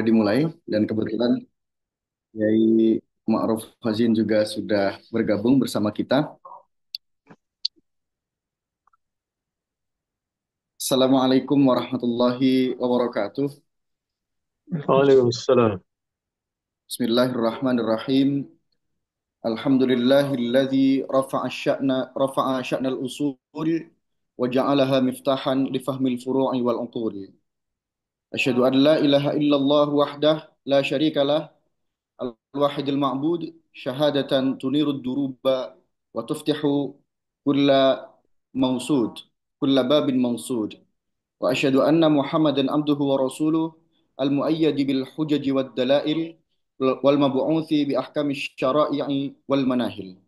dimulai dan kebetulan Yai Ma'ruf Fazin juga sudah bergabung bersama kita. Assalamualaikum warahmatullahi wabarakatuh. Waalaikumsalam. Bismillahirrahmanirrahim. Alhamdulillahilladzi rafa'a sya'nal usul wa ja'alaha miftahan li fahmil furu'i wal uqul. Asyhadu an la ilaha illallah wahdah la syarikalah al-wahidil ma'bud syahadatan tunirud duruba wa tuftihu kulla mawsud kulla babin mawsud wa asyhadu anna Muhammadan abduhu wa rasuluh al-muayyad bil hujaj wad dalail wal mab'uthi bi ahkami syara'i wal manahil.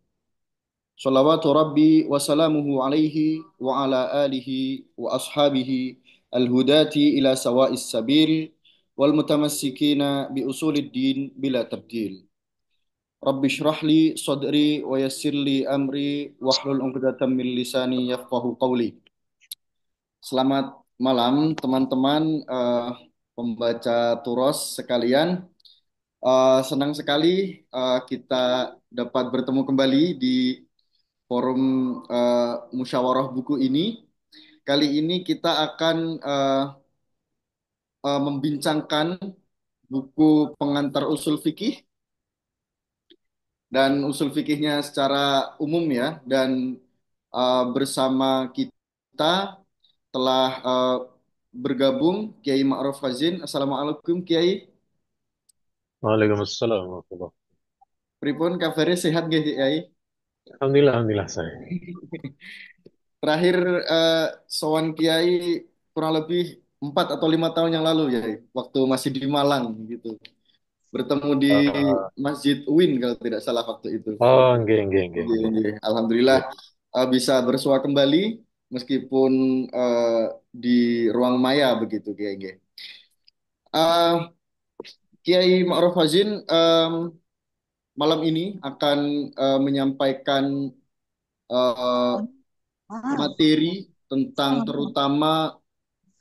Salawatu Rabbi wa salamuhu alaihi wa ala alihi wa ashabihi al-hudati ila sawa'is sabil wal mutamassikina bi usulid din bila tabdil. Rabbi shrah li sadri wa yassir li amri wahlul 'uqdatam min lisani yafqahu qawli. Selamat malam teman-teman pembaca Turos sekalian. Senang sekali kita dapat bertemu kembali di forum musyawarah buku ini. Kali ini kita akan membincangkan buku pengantar usul fikih dan usul fikihnya secara umum ya. Dan bersama kita telah bergabung Kiai Ma'ruf Fazin. Assalamualaikum Kiai. Waalaikumsalam warahmatullahi. Pripun kabarnya sehat nggih Kiai? Alhamdulillah, alhamdulillah saya. Terakhir sowan Kiai kurang lebih 4 atau 5 tahun yang lalu ya, waktu masih di Malang gitu. Bertemu di Uh, Masjid Uin kalau tidak salah waktu itu. oh, nggih, nggih, nggih, Nggih, nggih. nggih. Alhamdulillah Nggih. bisa bersua kembali meskipun di ruang maya begitu Kiai. Nggih. Eh, Kiai Ma'ruf Fazin malam ini akan menyampaikan eh, materi tentang terutama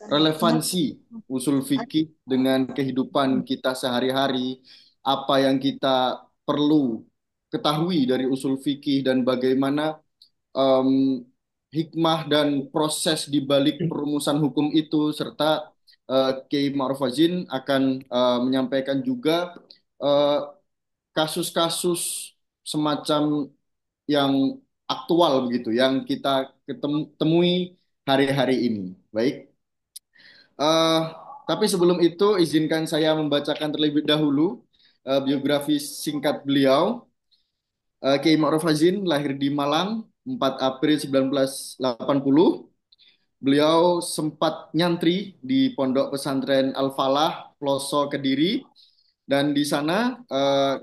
relevansi usul fikih dengan kehidupan kita sehari-hari, apa yang kita perlu ketahui dari usul fikih dan bagaimana em, hikmah dan proses di balik perumusan hukum itu, serta Kiai Ma'ruf Fazin akan menyampaikan juga eh, kasus-kasus semacam yang aktual begitu yang kita temui hari-hari ini. Baik. Eh, tapi sebelum itu izinkan saya membacakan terlebih dahulu biografi singkat beliau. Kiai Ma'ruf Hazin lahir di Malang 4 April 1980. Beliau sempat nyantri di Pondok Pesantren Al-Falah, Ploso, Kediri. Dan di sana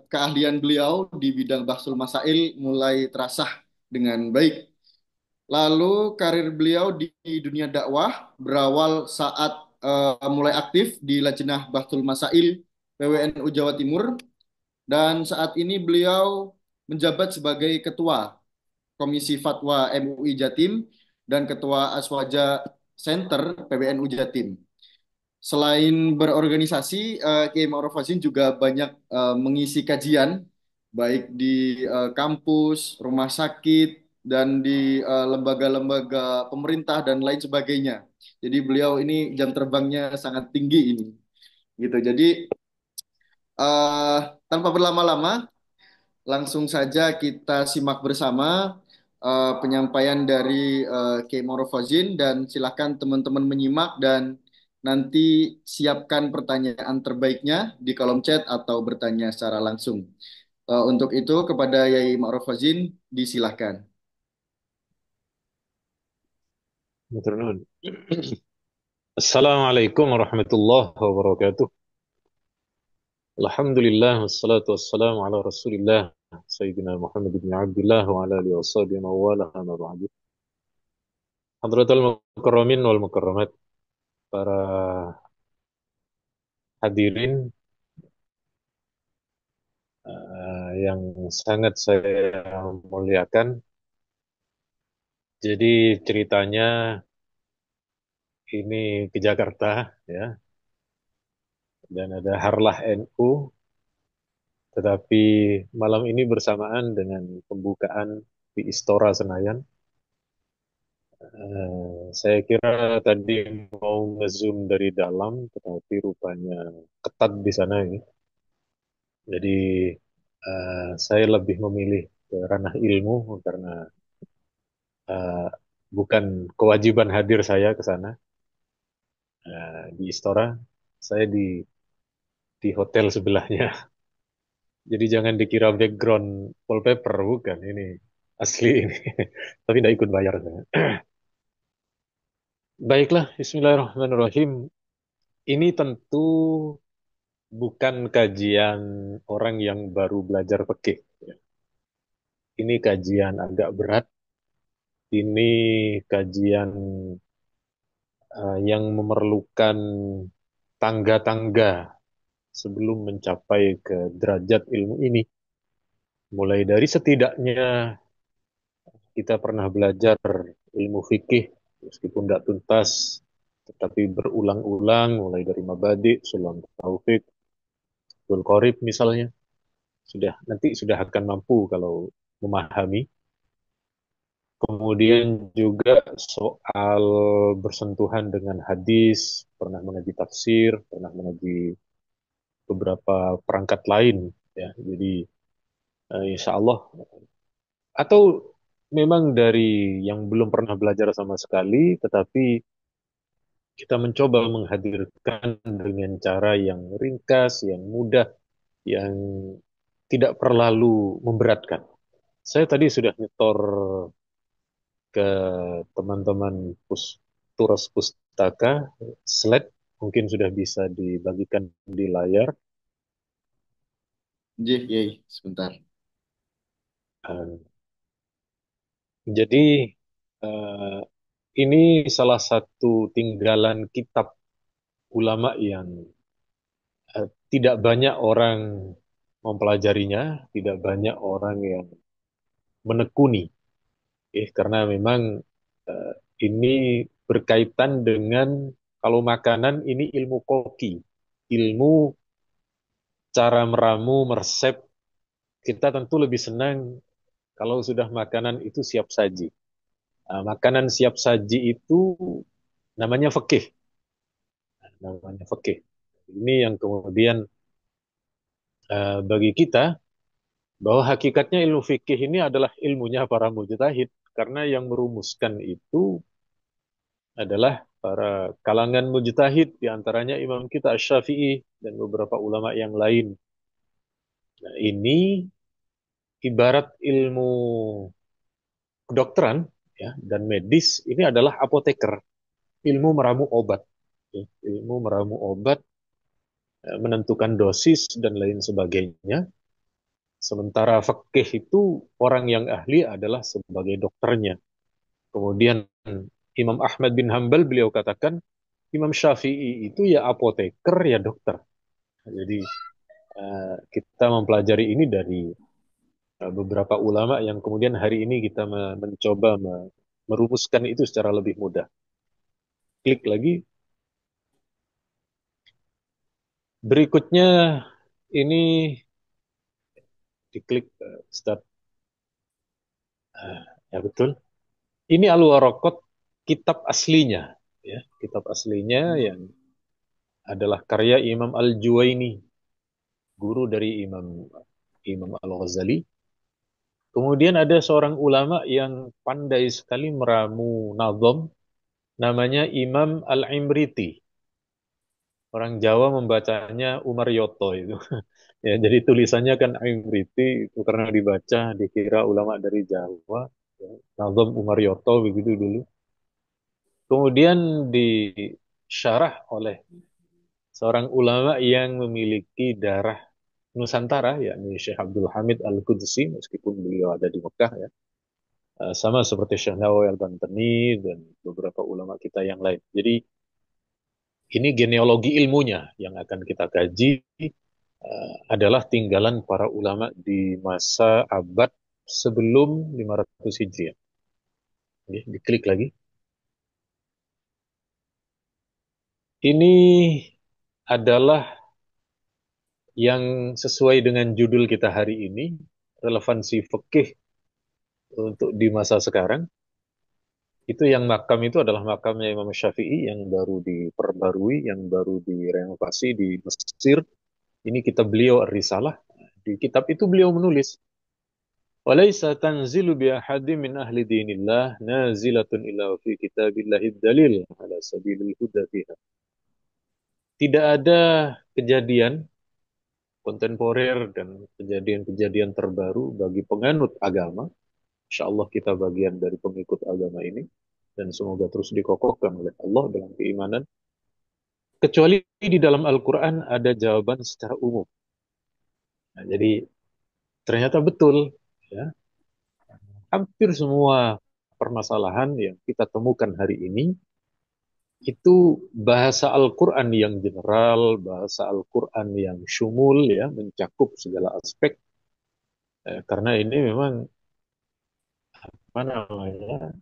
keahlian beliau di bidang Bahsul Masail mulai terasah dengan baik. Lalu karir beliau di dunia dakwah berawal saat mulai aktif di Lajnah Bahtul Masail PWNU Jawa Timur dan saat ini beliau menjabat sebagai ketua Komisi Fatwa MUI Jatim dan ketua Aswaja Center PWNU Jatim. Selain berorganisasi, Kiai Ma'ruf Hasin juga banyak mengisi kajian baik di kampus, rumah sakit, dan di lembaga-lembaga pemerintah dan lain sebagainya. Jadi beliau ini jam terbangnya sangat tinggi ini, gitu. Jadi eh, tanpa berlama-lama, langsung saja kita simak bersama penyampaian dari Kiai Ma'ruf Fazin dan silakan teman-teman menyimak dan nanti siapkan pertanyaan terbaiknya di kolom chat atau bertanya secara langsung. Untuk itu kepada Yai Ma'ruf Fazin disilahkan. Matur nuwun. Assalamualaikum warahmatullahi wabarakatuh. Alhamdulillah, wassalatu wassalamu ala rasulillah. Sayyidina Muhammad bin Abdullah wa ala alihi wa sahbihi wa wala amma ba'du. Hadratul mukarramin wal mukarramat, para hadirin yang sangat saya muliakan. Jadi ceritanya ini ke Jakarta ya. dan ada Harlah NU, tetapi malam ini bersamaan dengan pembukaan di Istora Senayan. Saya kira tadi mau nge-zoom dari dalam, tetapi rupanya ketat di sana ini. Jadi saya lebih memilih ke ranah ilmu karena eh, bukan kewajiban hadir saya ke sana. Di Istora, saya di hotel sebelahnya. Jadi jangan dikira background wallpaper, bukan. Ini asli ini. Tapi tidak ikut bayar saya. Baiklah, Bismillahirrahmanirrahim. Ini tentu bukan kajian orang yang baru belajar fikih. Ini kajian agak berat. Ini kajian yang memerlukan tangga-tangga sebelum mencapai ke derajat ilmu ini. Mulai dari setidaknya kita pernah belajar ilmu fikih, meskipun tidak tuntas, tetapi berulang-ulang, mulai dari mabadi, sulam taufik, tul qorib misalnya, nanti sudah akan mampu kalau memahami. Kemudian juga soal bersentuhan dengan hadis, pernah mengaji tafsir, pernah mengaji beberapa perangkat lain, ya. Jadi insya Allah, atau memang dari yang belum pernah belajar sama sekali, tetapi kita mencoba menghadirkan dengan cara yang ringkas, yang mudah, yang tidak terlalu memberatkan. Saya tadi sudah nyetor ke teman-teman turas pustaka slide, mungkin sudah bisa dibagikan di layar. Jih, yey, sebentar. Eh, jadi eh, ini salah satu tinggalan kitab ulama yang tidak banyak orang mempelajarinya, tidak banyak orang yang menekuni, karena memang eh, ini berkaitan dengan kalau makanan ini ilmu koki, ilmu cara meramu, meresep. Kita tentu lebih senang kalau sudah makanan itu siap saji. Nah, makanan siap saji itu namanya fikih, namanya fikih. Ini yang kemudian bagi kita bahwa hakikatnya ilmu fikih ini adalah ilmunya para mujtahid, karena yang merumuskan itu adalah para kalangan mujtahid, di antaranya imam kita Asy-Syafi'i dan beberapa ulama yang lain. Nah, ini ibarat ilmu kedokteran, ya, dan medis ini adalah apoteker, ilmu meramu obat, ya, ilmu meramu obat, menentukan dosis dan lain sebagainya. Sementara fikih itu orang yang ahli adalah sebagai dokternya. Kemudian Imam Ahmad bin Hambal beliau katakan Imam Syafi'i itu ya apoteker ya dokter. Jadi kita mempelajari ini dari beberapa ulama yang kemudian hari ini kita mencoba merumuskan itu secara lebih mudah. Klik lagi. Berikutnya ini diklik start. Ya betul. Ini Al-Waraqat, kitab aslinya, ya, kitab aslinya yang adalah karya Imam Al-Juwaini, guru dari Imam Al-Ghazali. Kemudian ada seorang ulama yang pandai sekali meramu nazam, namanya Imam Al-Imriti. Orang Jawa membacanya Umar Yoto itu. Ya, jadi tulisannya kan Imriti itu karena dibaca dikira ulama dari Jawa. Ya, nazam Umar Yoto begitu dulu. Kemudian disyarah oleh seorang ulama yang memiliki darah Nusantara, yakni Syekh Abdul Hamid Al-Qudsi, meskipun beliau ada di Mekah, ya. Sama seperti Syekh Nawawi Al-Bantani dan beberapa ulama kita yang lain. Jadi ini genealogi ilmunya yang akan kita kaji, adalah tinggalan para ulama di masa abad sebelum 500 Hijriah. Oke, diklik lagi. Ini adalah yang sesuai dengan judul kita hari ini, relevansi fikih untuk di masa sekarang, itu yang makam itu adalah makamnya Imam Syafi'i yang baru diperbarui, yang baru direnovasi di Mesir. Ini kitab beliau Ar-Risalah. Di kitab itu beliau menulis, "Walaysa tanzilu bi ahadin min ahli dinillah nazilatun illa fi kitabillahi dalil ala sabilil huda fiha." Tidak ada kejadian kontemporer dan kejadian-kejadian terbaru bagi penganut agama. Insya Allah kita bagian dari pengikut agama ini dan semoga terus dikokohkan oleh Allah dalam keimanan. Kecuali di dalam Al-Quran ada jawaban secara umum. Nah, jadi ternyata betul, ya, hampir semua permasalahan yang kita temukan hari ini itu bahasa Al-Quran yang general, bahasa Al-Quran yang syumul, ya, mencakup segala aspek. Karena ini memang apa namanya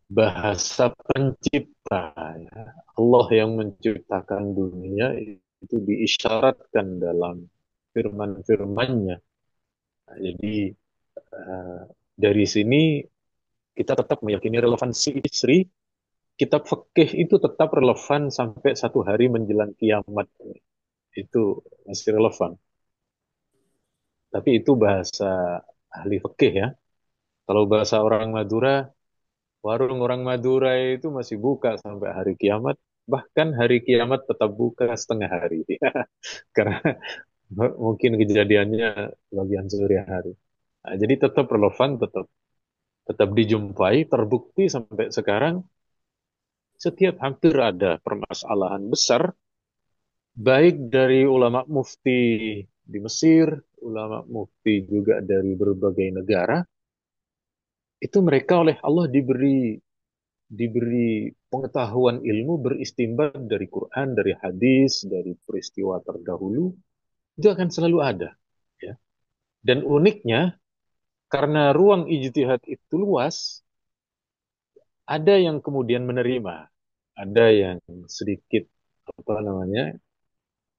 bahasa pencipta, ya. Allah yang menciptakan dunia itu diisyaratkan dalam firman-firmannya. Nah, jadi eh, dari sini kita tetap meyakini relevansi istri. Kitab fikih itu tetap relevan sampai satu hari menjelang kiamat. Itu masih relevan. Tapi itu bahasa ahli fikih, ya. Kalau bahasa orang Madura, warung orang Madura itu masih buka sampai hari kiamat. Bahkan hari kiamat tetap buka setengah hari. Karena mungkin kejadiannya bagian sore hari. Nah, jadi tetap relevan, tetap tetap dijumpai, terbukti sampai sekarang setiap hampir ada permasalahan besar, baik dari ulama mufti di Mesir, ulama mufti juga dari berbagai negara, itu mereka oleh Allah diberi pengetahuan ilmu beristimbat dari Quran, dari hadis, dari peristiwa terdahulu, itu akan selalu ada. Ya. Dan uniknya, karena ruang ijtihad itu luas, ada yang kemudian menerima, ada yang sedikit apa namanya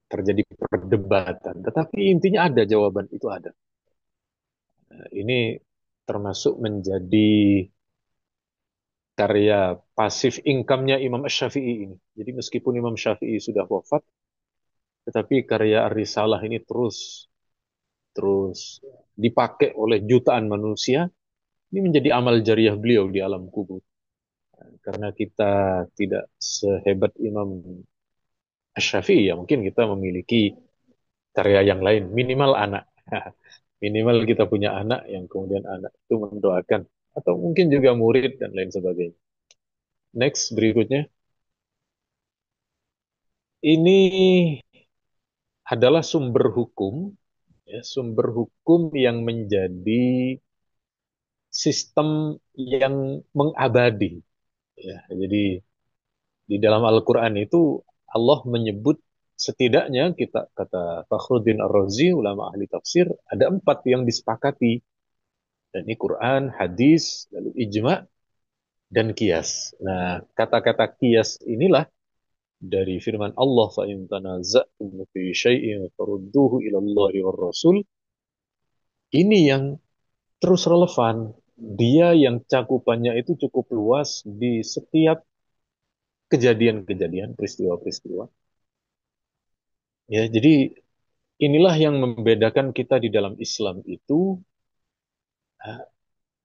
terjadi perdebatan, tetapi intinya ada jawaban itu ada. Nah, ini termasuk menjadi karya pasif income-nya Imam Syafi'i ini. Jadi meskipun Imam Syafi'i sudah wafat, tetapi karya Ar-Risalah ini terus terus dipakai oleh jutaan manusia. Ini menjadi amal jariah beliau di alam kubur. Karena kita tidak sehebat Imam Syafi'i, ya mungkin kita memiliki karya yang lain, minimal anak. Minimal kita punya anak yang kemudian anak itu mendoakan. Atau mungkin juga murid dan lain sebagainya. Next, berikutnya. Ini adalah sumber hukum, ya, sumber hukum yang menjadi sistem yang mengabadi. Ya, jadi di dalam Al-Quran itu Allah menyebut setidaknya kita kata Fakhruddin Ar-Razi ulama ahli tafsir ada empat yang disepakati dan ini Quran, hadis, lalu ijma dan kias. Nah, kata-kata kias inilah dari firman Allah fa in tanaza'tum fi syai'in farudduhu ila Allah war Rasul. Ini yang terus relevan. Dia yang cakupannya itu cukup luas di setiap kejadian-kejadian, peristiwa-peristiwa. Ya, jadi inilah yang membedakan kita di dalam Islam itu,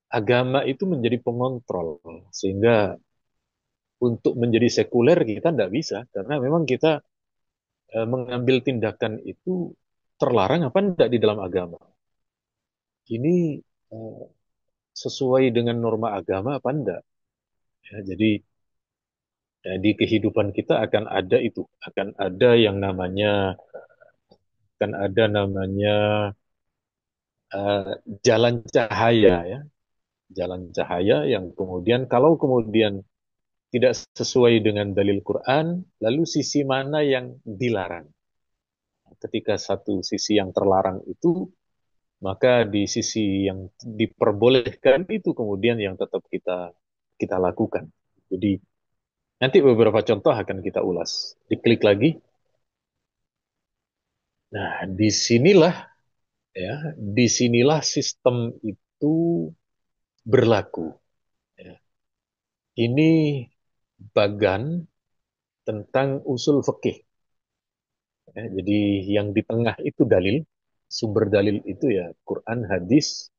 agama itu menjadi pengontrol. Sehingga untuk menjadi sekuler kita tidak bisa. Karena memang kita mengambil tindakan itu terlarang apa tidak di dalam agama. Ini eh, sesuai dengan norma agama apa enggak. Ya, jadi di kehidupan kita akan ada yang namanya, akan ada namanya eh, jalan cahaya, ya, jalan cahaya yang kemudian kalau kemudian tidak sesuai dengan dalil Quran, lalu sisi mana yang dilarang. Ketika satu sisi yang terlarang itu, maka di sisi yang diperbolehkan itu kemudian yang tetap kita kita lakukan. Jadi nanti beberapa contoh akan kita ulas. Diklik lagi. Nah, disinilah ya, disinilah sistem itu berlaku. Ya. Ini bagan tentang usul fikih. Ya, jadi yang di tengah itu dalil, sumber dalil itu ya Quran, hadis,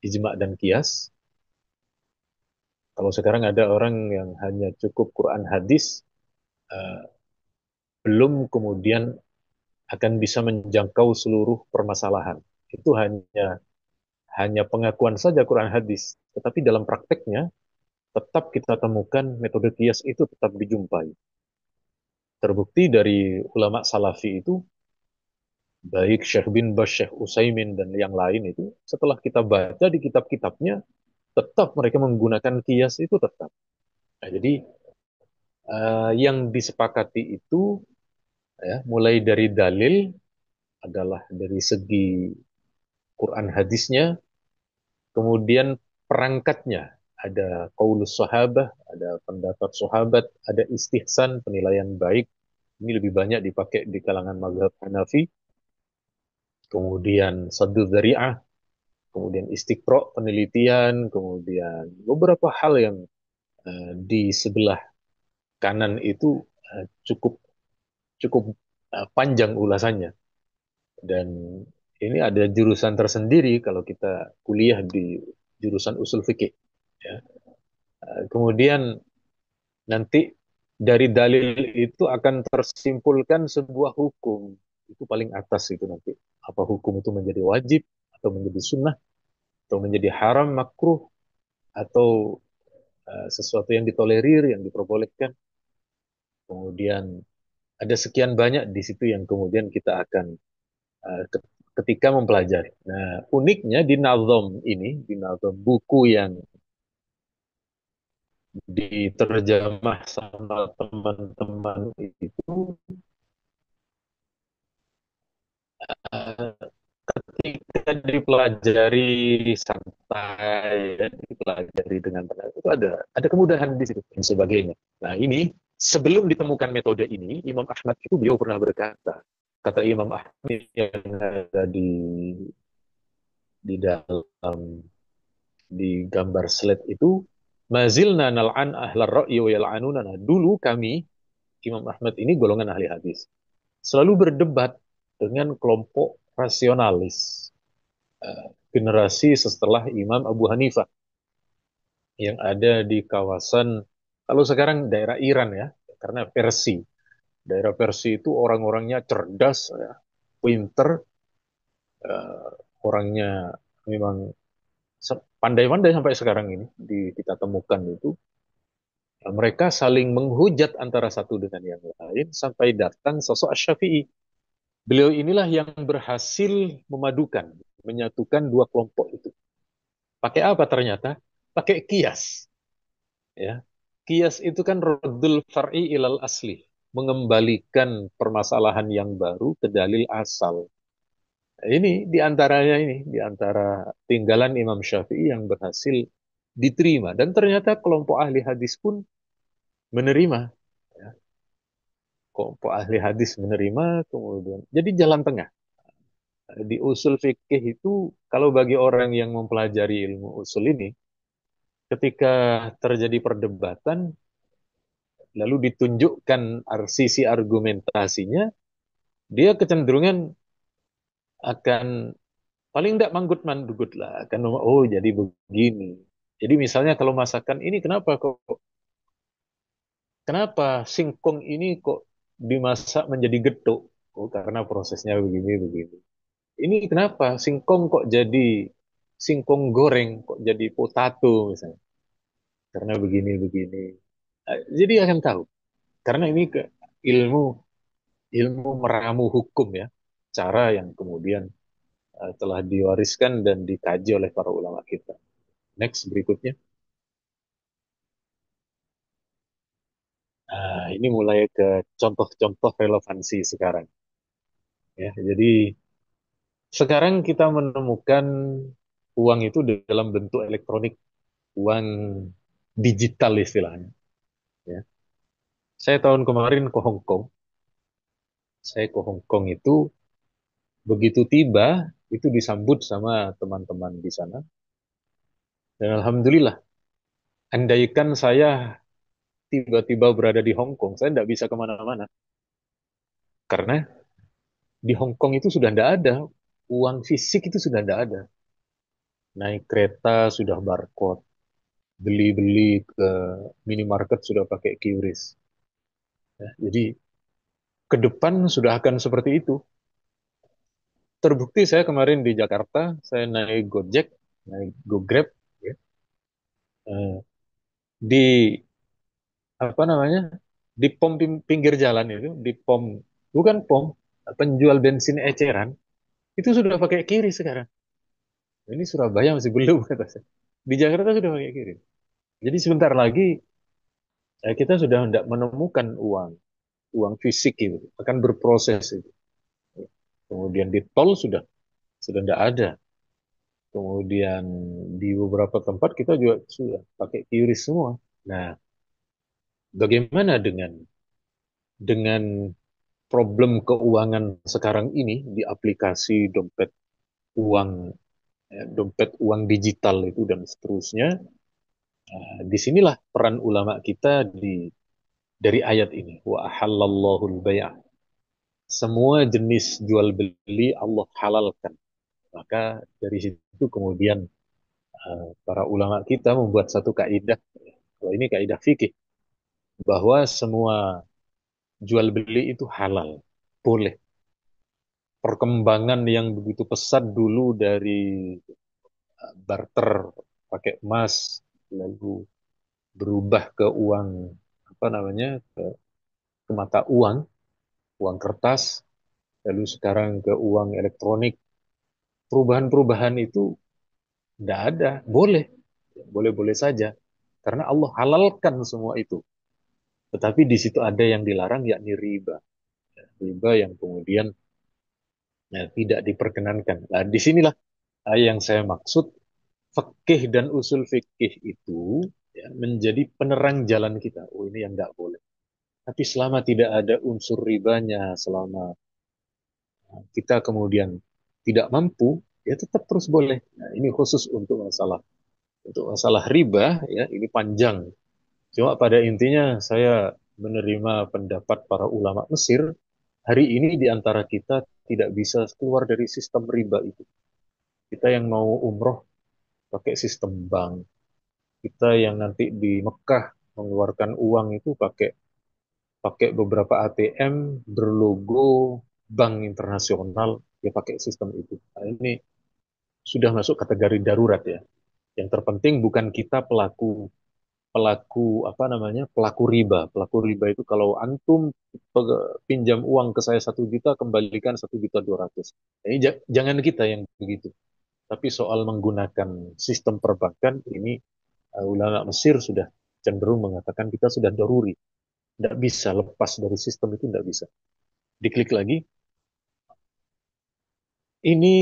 ijma dan kias. Kalau sekarang ada orang yang hanya cukup Quran, hadis, eh, belum kemudian akan bisa menjangkau seluruh permasalahan. Itu hanya pengakuan saja Quran, hadis, tetapi dalam prakteknya tetap kita temukan metode kias itu tetap dijumpai. Terbukti dari ulama salafi itu, baik Syekh bin Bas, Syekh Utsaimin dan yang lain itu, setelah kita baca di kitab-kitabnya, tetap mereka menggunakan kias itu tetap. Nah, jadi yang disepakati itu ya, mulai dari dalil adalah dari segi Quran hadisnya, kemudian perangkatnya ada qaulus sahabah, ada pendapat sahabat, ada istihsan penilaian baik. Ini lebih banyak dipakai di kalangan mazhab Hanafi. Kemudian saddu dzari'ah, kemudian istiqro penelitian, kemudian beberapa hal yang di sebelah kanan itu cukup cukup panjang ulasannya. Dan ini ada jurusan tersendiri kalau kita kuliah di jurusan usul fikih. Ya. Kemudian nanti dari dalil itu akan tersimpulkan sebuah hukum. Itu paling atas itu nanti. Apa hukum itu menjadi wajib, atau menjadi sunnah, atau menjadi haram, makruh, atau sesuatu yang ditolerir, yang diperbolehkan. Kemudian ada sekian banyak di situ yang kemudian kita akan uh, ketika mempelajari. Nah, uniknya di Nazom ini, di Nazom buku yang diterjemah sama teman-teman itu, uh, ketika dipelajari santai, ya, dipelajari dengan tenang, itu ada kemudahan di situ dan sebagainya. Nah, ini sebelum ditemukan metode ini, Imam Ahmad itu beliau pernah berkata, kata Imam Ahmad yang ada di dalam di gambar slide itu, mazilna nal'an ahlar ra'yi wa yal'anuna. Nah, dulu kami Imam Ahmad ini golongan ahli hadis selalu berdebat dengan kelompok rasionalis, generasi setelah Imam Abu Hanifah yang ada di kawasan, kalau sekarang daerah Iran ya, karena Persia. Daerah Persia itu orang-orangnya cerdas, ya, pinter, eh, orangnya memang pandai-pandai sampai sekarang ini kita temukan itu. Mereka saling menghujat antara satu dengan yang lain sampai datang sosok Asy-Syafi'i. Beliau inilah yang berhasil memadukan, menyatukan dua kelompok itu. Pakai apa ternyata? Pakai kias. Ya. Kias itu kan raddul far'i ilal asli, mengembalikan permasalahan yang baru ke dalil asal. Nah, ini diantaranya ini, diantara tinggalan Imam Syafi'i yang berhasil diterima. Dan ternyata kelompok ahli hadis pun menerima. Ya. Kelompok ahli hadis menerima, kemudian. Jadi jalan tengah. Di usul fikih itu, kalau bagi orang yang mempelajari ilmu usul ini, ketika terjadi perdebatan, lalu ditunjukkan sisi argumentasinya, dia kecenderungan akan paling tidak manggut mandugut lah, akan oh jadi begini. Jadi misalnya kalau masakan ini kenapa singkong ini kok dimasak menjadi geduk? Oh karena prosesnya begini begini. Ini kenapa singkong kok jadi singkong goreng kok jadi potato misalnya? Karena begini begini. Jadi akan tahu. Karena ini ilmu ilmu meramu hukum ya, cara yang kemudian telah diwariskan dan dikaji oleh para ulama kita. Next berikutnya. Ini mulai ke contoh-contoh relevansi sekarang. Ya, jadi sekarang kita menemukan uang itu dalam bentuk elektronik, uang digital istilahnya. Ya. Saya tahun kemarin ke Hong Kong. Saya ke Hong Kong itu Begitu tiba, itu disambut sama teman-teman di sana. Dan alhamdulillah, andaikan saya tiba-tiba berada di Hong Kong, saya tidak bisa kemana-mana. Karena di Hong Kong itu sudah tidak ada. Uang fisik itu sudah tidak ada. Naik kereta sudah barcode. Beli-beli ke minimarket sudah pakai QRIS. Ya, jadi ke depan sudah akan seperti itu. Terbukti saya kemarin di Jakarta, saya naik Gojek, naik GoGrab, ya. Eh, di apa namanya, di pom pinggir jalan itu, di pom, bukan pom, penjual bensin eceran, itu sudah pakai kiri sekarang. Ini Surabaya masih belum kata saya. Di Jakarta sudah pakai kiri. Jadi sebentar lagi kita sudah tidak menemukan uang, uang fisik itu akan berproses itu. Kemudian di tol sudah tidak ada. Kemudian di beberapa tempat kita juga sudah pakai QRIS semua. Nah, bagaimana dengan problem keuangan sekarang ini di aplikasi uang dompet uang digital itu dan seterusnya. Disinilah peran ulama kita dari ayat ini. Wa ahallallahu al-bay'. Semua jenis jual beli Allah halalkan. Maka dari situ kemudian para ulama kita membuat satu kaidah. Kalau ini kaidah fikih bahwa semua jual beli itu halal, boleh. Perkembangan yang begitu pesat dulu dari barter pakai emas, lalu berubah ke uang apa namanya ke mata uang, uang kertas, lalu sekarang ke uang elektronik. Perubahan-perubahan itu tidak ada, boleh, boleh-boleh saja, karena Allah halalkan semua itu. Tetapi di situ ada yang dilarang, yakni riba, riba yang kemudian tidak diperkenankan. Nah, disinilah yang saya maksud fikih dan usul fikih itu ya, menjadi penerang jalan kita. Oh ini yang nggak boleh. Tapi selama tidak ada unsur ribanya, selama kita kemudian tidak mampu, ya tetap terus boleh. Nah, ini khusus untuk masalah riba ya, ini panjang. Cuma pada intinya saya menerima pendapat para ulama Mesir, hari ini di antara kita tidak bisa keluar dari sistem riba itu. Kita yang mau umroh pakai sistem bank, kita yang nanti di Mekah mengeluarkan uang itu pakai pakai beberapa ATM berlogo bank internasional, ya pakai sistem itu. Nah, ini sudah masuk kategori darurat ya. Yang terpenting bukan kita pelaku pelaku apa namanya pelaku riba. Pelaku riba itu kalau antum pinjam uang ke saya 1 juta, kembalikan 1.200.000. Ini jangan kita yang begitu. Tapi soal menggunakan sistem perbankan ini ulama Mesir sudah cenderung mengatakan kita sudah daruri. Tidak bisa lepas dari sistem itu, tidak bisa. Diklik lagi. Ini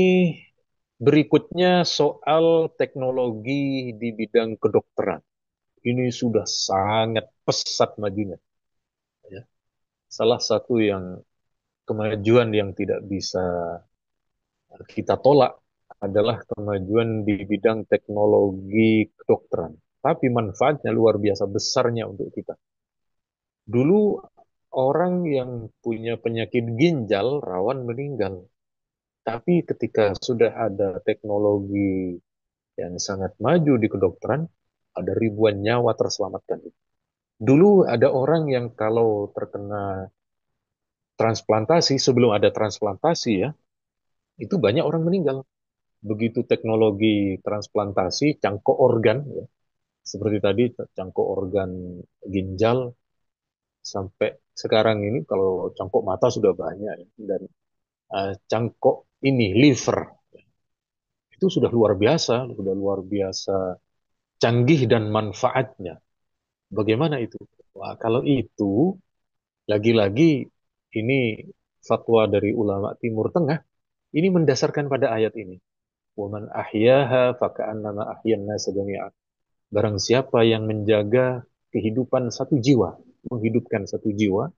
berikutnya soal teknologi di bidang kedokteran. Ini sudah sangat pesat majunya. Ya. Salah satu yang kemajuan yang tidak bisa kita tolak adalah kemajuan di bidang teknologi kedokteran. Tapi manfaatnya luar biasa besarnya untuk kita. Dulu orang yang punya penyakit ginjal rawan meninggal. Tapi ketika sudah ada teknologi yang sangat maju di kedokteran, ada ribuan nyawa terselamatkan. Dulu ada orang yang kalau terkena transplantasi, sebelum ada transplantasi ya, itu banyak orang meninggal. Begitu teknologi transplantasi, cangkok organ, ya, seperti tadi, cangkok organ ginjal, sampai sekarang ini kalau cangkok mata sudah banyak, ya, dan cangkok ini, liver, itu sudah luar biasa canggih dan manfaatnya. Bagaimana itu? Wah, kalau itu, lagi-lagi ini fatwa dari ulama Timur Tengah, ini mendasarkan pada ayat ini. Waman ahyaha faka'annama ahyan nasa jami'an. Barang siapa yang menjaga kehidupan satu jiwa, menghidupkan satu jiwa,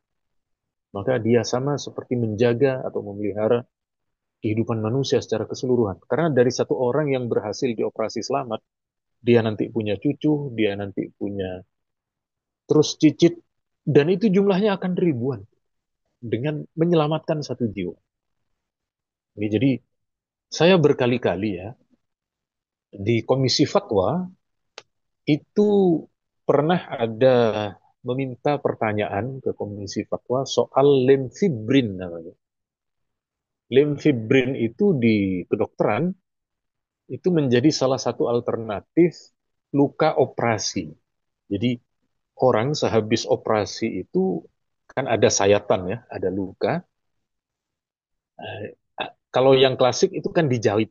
maka dia sama seperti menjaga atau memelihara kehidupan manusia secara keseluruhan. Karena dari satu orang yang berhasil dioperasi selamat, dia nanti punya cucu, dia nanti punya terus cicit, dan itu jumlahnya akan ribuan dengan menyelamatkan satu jiwa. Ini jadi saya berkali-kali ya di Komisi Fatwa itu pernah ada meminta pertanyaan ke Komisi Fatwa soal lemfibrin namanya. Lemfibrin itu di kedokteran itu menjadi salah satu alternatif luka operasi. Jadi orang sehabis operasi itu kan ada sayatan ya, ada luka. Eh, Kalau yang klasik itu kan dijahit,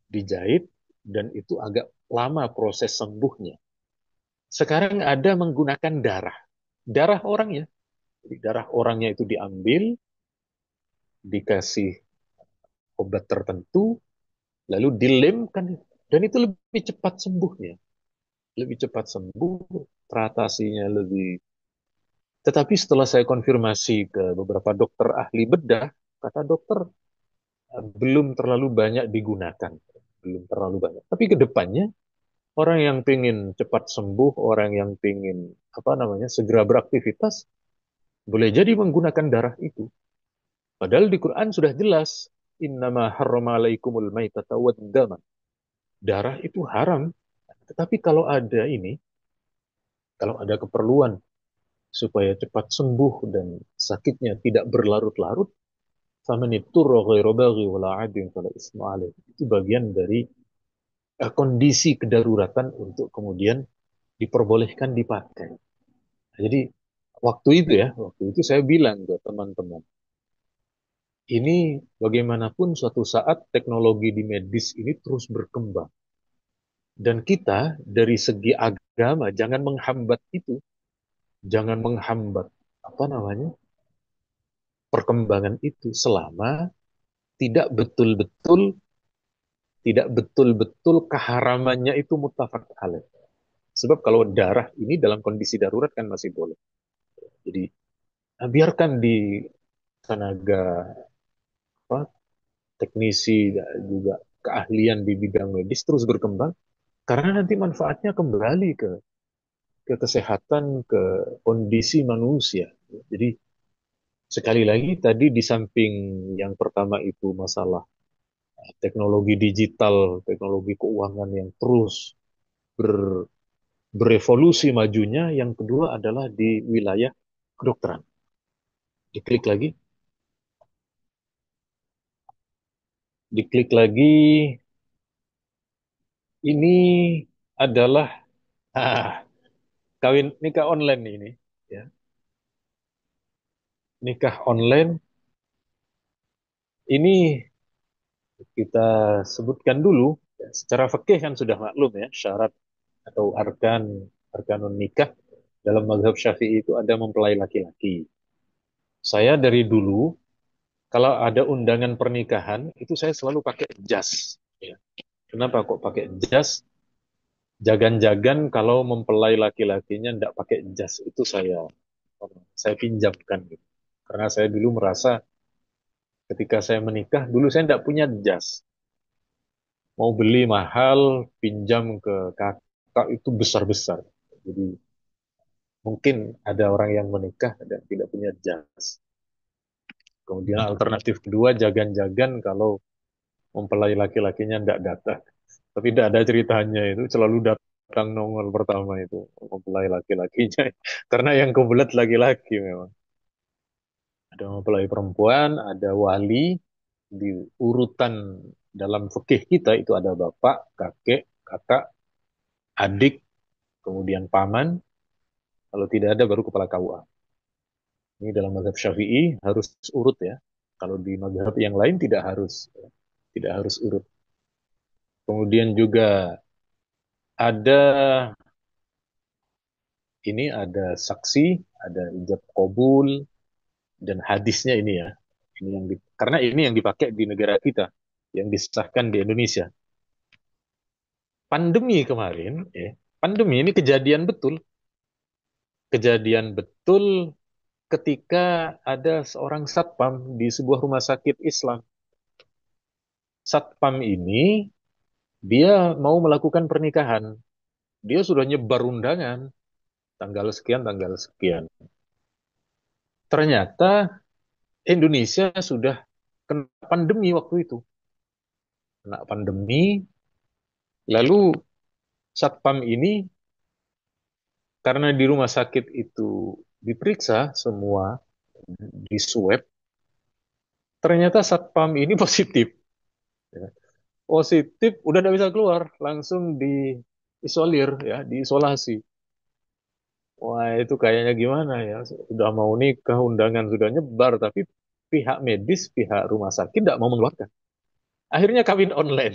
dijahit dan itu agak lama proses sembuhnya. Sekarang ada menggunakan darah, darah orangnya. Jadi darah orangnya itu diambil, dikasih obat tertentu, lalu dilemkan dan itu lebih cepat sembuhnya, lebih cepat sembuh, teratasinya lebih. Tetapi setelah saya konfirmasi ke beberapa dokter ahli bedah, kata dokter belum terlalu banyak digunakan, belum terlalu banyak. Tapi ke depannya orang yang pengen cepat sembuh, orang yang pengen apa namanya segera beraktivitas, boleh jadi menggunakan darah itu. Padahal di Quran sudah jelas, innama harrama alaikumul maitata wad dama. Darah itu haram. Tetapi kalau ada ini, kalau ada keperluan supaya cepat sembuh dan sakitnya tidak berlarut-larut, faman ittурra ghaira baghi wala 'adin fala isma 'alaih. Itu bagian dari kondisi kedaruratan untuk kemudian diperbolehkan dipakai. Jadi waktu itu saya bilang ke teman-teman, ini bagaimanapun suatu saat teknologi di medis ini terus berkembang. Dan kita dari segi agama jangan menghambat itu, jangan menghambat apa namanya perkembangan itu selama tidak betul-betul tidak betul-betul keharamannya itu mutlak alaih. Sebab kalau darah ini dalam kondisi darurat kan masih boleh. Jadi biarkan di tenaga apa, teknisi dan juga keahlian di bidang medis terus berkembang karena nanti manfaatnya kembali ke kesehatan, ke kondisi manusia. Jadi sekali lagi tadi di samping yang pertama itu masalah teknologi digital, teknologi keuangan yang terus ber, berevolusi majunya, yang kedua adalah di wilayah kedokteran. Diklik lagi, diklik lagi. Ini adalah ah, kawin nikah online ini, ya. Nikah online ini kita sebutkan dulu ya, secara fikih kan sudah maklum ya syarat atau arkanun nikah dalam mazhab Syafi'i itu ada mempelai laki-laki. Saya dari dulu kalau ada undangan pernikahan itu saya selalu pakai jas. Ya. Kenapa kok pakai jas? Jagan-jagan kalau mempelai laki-lakinya tidak pakai jas itu saya pinjamkan gitu. Karena saya dulu merasa ketika saya menikah dulu saya tidak punya jas. Mau beli mahal, pinjam ke kakak itu besar-besar. Jadi mungkin ada orang yang menikah dan tidak punya jas. Kemudian alternatif kedua, jagan-jagan kalau mempelai laki-lakinya tidak datang. Tapi tidak ada ceritanya itu, selalu datang nongol pertama itu mempelai laki-lakinya. Karena yang kebelet laki-laki memang. Ada mempelai perempuan, ada wali, di urutan dalam fikih kita itu ada bapak, kakek, kakak, adik, kemudian paman, kalau tidak ada baru kepala KUA. Ini dalam mazhab Syafi'i harus urut ya. Kalau di mazhab yang lain tidak harus, tidak harus urut. Kemudian juga ada ada saksi, ada ijab kabul dan hadisnya ini ya. Karena ini yang dipakai di negara kita, yang disahkan di Indonesia. Pandemi kemarin, pandemi ini kejadian betul ketika ada seorang satpam di sebuah rumah sakit Islam. Satpam ini dia mau melakukan pernikahan. Dia sudah nyebar undangan tanggal sekian. Ternyata Indonesia sudah kena pandemi waktu itu. Kena pandemi, lalu Satpam ini karena di rumah sakit itu diperiksa semua, di swab, ternyata Satpam ini positif. Ya. Positif, udah tidak bisa keluar, langsung diisolir, ya, diisolasi. Wah, itu kayaknya gimana ya? Sudah mau nikah, undangan sudah nyebar, tapi pihak medis, pihak rumah sakit tidak mau mengeluarkan. Akhirnya kawin online.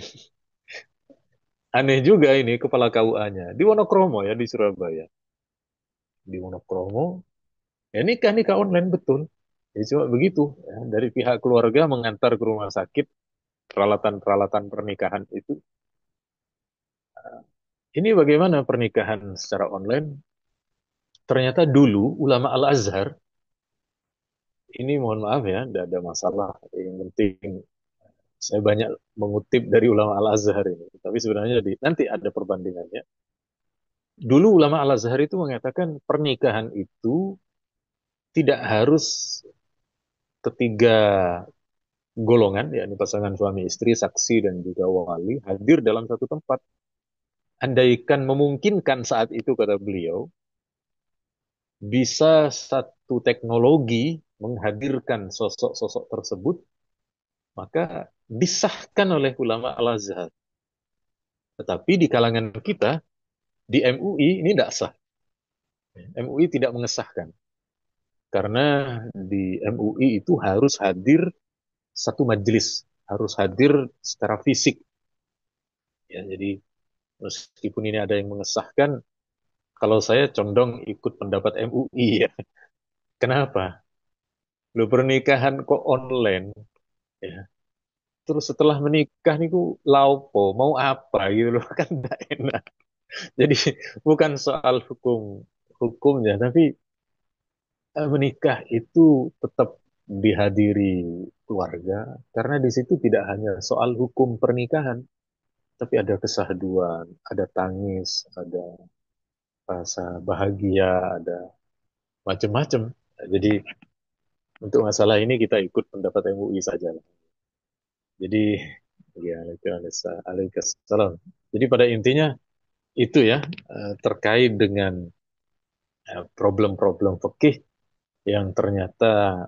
Aneh juga ini kepala KUA-nya. Di Wonokromo ya, di Surabaya. Di Wonokromo, ya nikah, nikah online betul. Ya cuma begitu. Ya. Dari pihak keluarga mengantar ke rumah sakit peralatan-peralatan pernikahan itu. Ini bagaimana pernikahan secara online? Ternyata dulu ulama Al-Azhar, ini mohon maaf ya, tidak ada masalah. Yang penting saya banyak mengutip dari ulama Al-Azhar ini. Tapi sebenarnya nanti ada perbandingannya. Dulu ulama Al-Azhar itu mengatakan pernikahan itu tidak harus ketiga golongan, yakni pasangan suami istri, saksi dan juga wali hadir dalam satu tempat. Andaikan memungkinkan saat itu, kata beliau, bisa satu teknologi menghadirkan sosok-sosok tersebut, maka disahkan oleh ulama Al-Azhar. Tetapi di kalangan kita, di MUI ini tidak sah. MUI tidak mengesahkan. Karena di MUI itu harus hadir satu majelis, harus hadir secara fisik. Ya, jadi meskipun ini ada yang mengesahkan, kalau saya condong ikut pendapat MUI ya. Kenapa? Lu pernikahan kok online, ya. Terus setelah menikah niku laupo, mau apa gitu loh kan tidak enak. Jadi bukan soal hukumnya, tapi menikah itu tetap dihadiri keluarga karena di situ tidak hanya soal hukum pernikahan, tapi ada kesahduan, ada tangis, ada rasa bahagia, ada macam-macam. Jadi untuk masalah ini kita ikut pendapat MUI saja. Jadi ya Waalaikumsalam. Jadi pada intinya itu ya, terkait dengan problem-problem fikih yang ternyata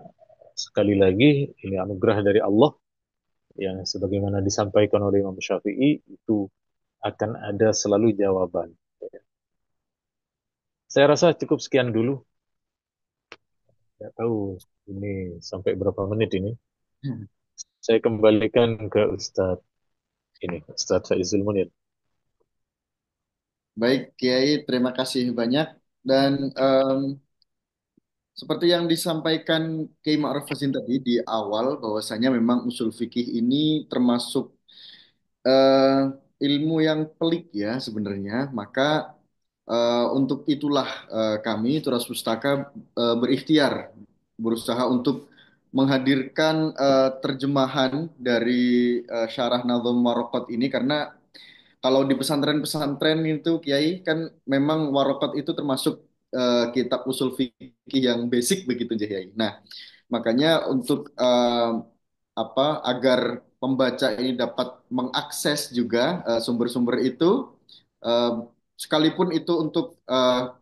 sekali lagi ini anugerah dari Allah yang sebagaimana disampaikan oleh Imam Syafi'i itu akan ada selalu jawaban. Saya rasa cukup sekian dulu. Tidak tahu ini sampai berapa menit ini. Saya kembalikan ke Ustadz Faizul Munir. Baik, Kiai, terima kasih banyak. Dan seperti yang disampaikan Kiai Ma'ruf Hasin tadi di awal, bahwasanya memang usul fikih ini termasuk eh, ilmu yang pelik ya sebenarnya. Maka untuk itulah kami Turas Pustaka berikhtiar berusaha untuk menghadirkan terjemahan dari Syarah Nadhum Waraqat ini, karena kalau di pesantren-pesantren itu Kiai kan memang Waraqat itu termasuk kitab usul fikih yang basic begitu Kiai. Nah, makanya untuk agar pembaca ini dapat mengakses juga sumber-sumber itu, eh, sekalipun itu untuk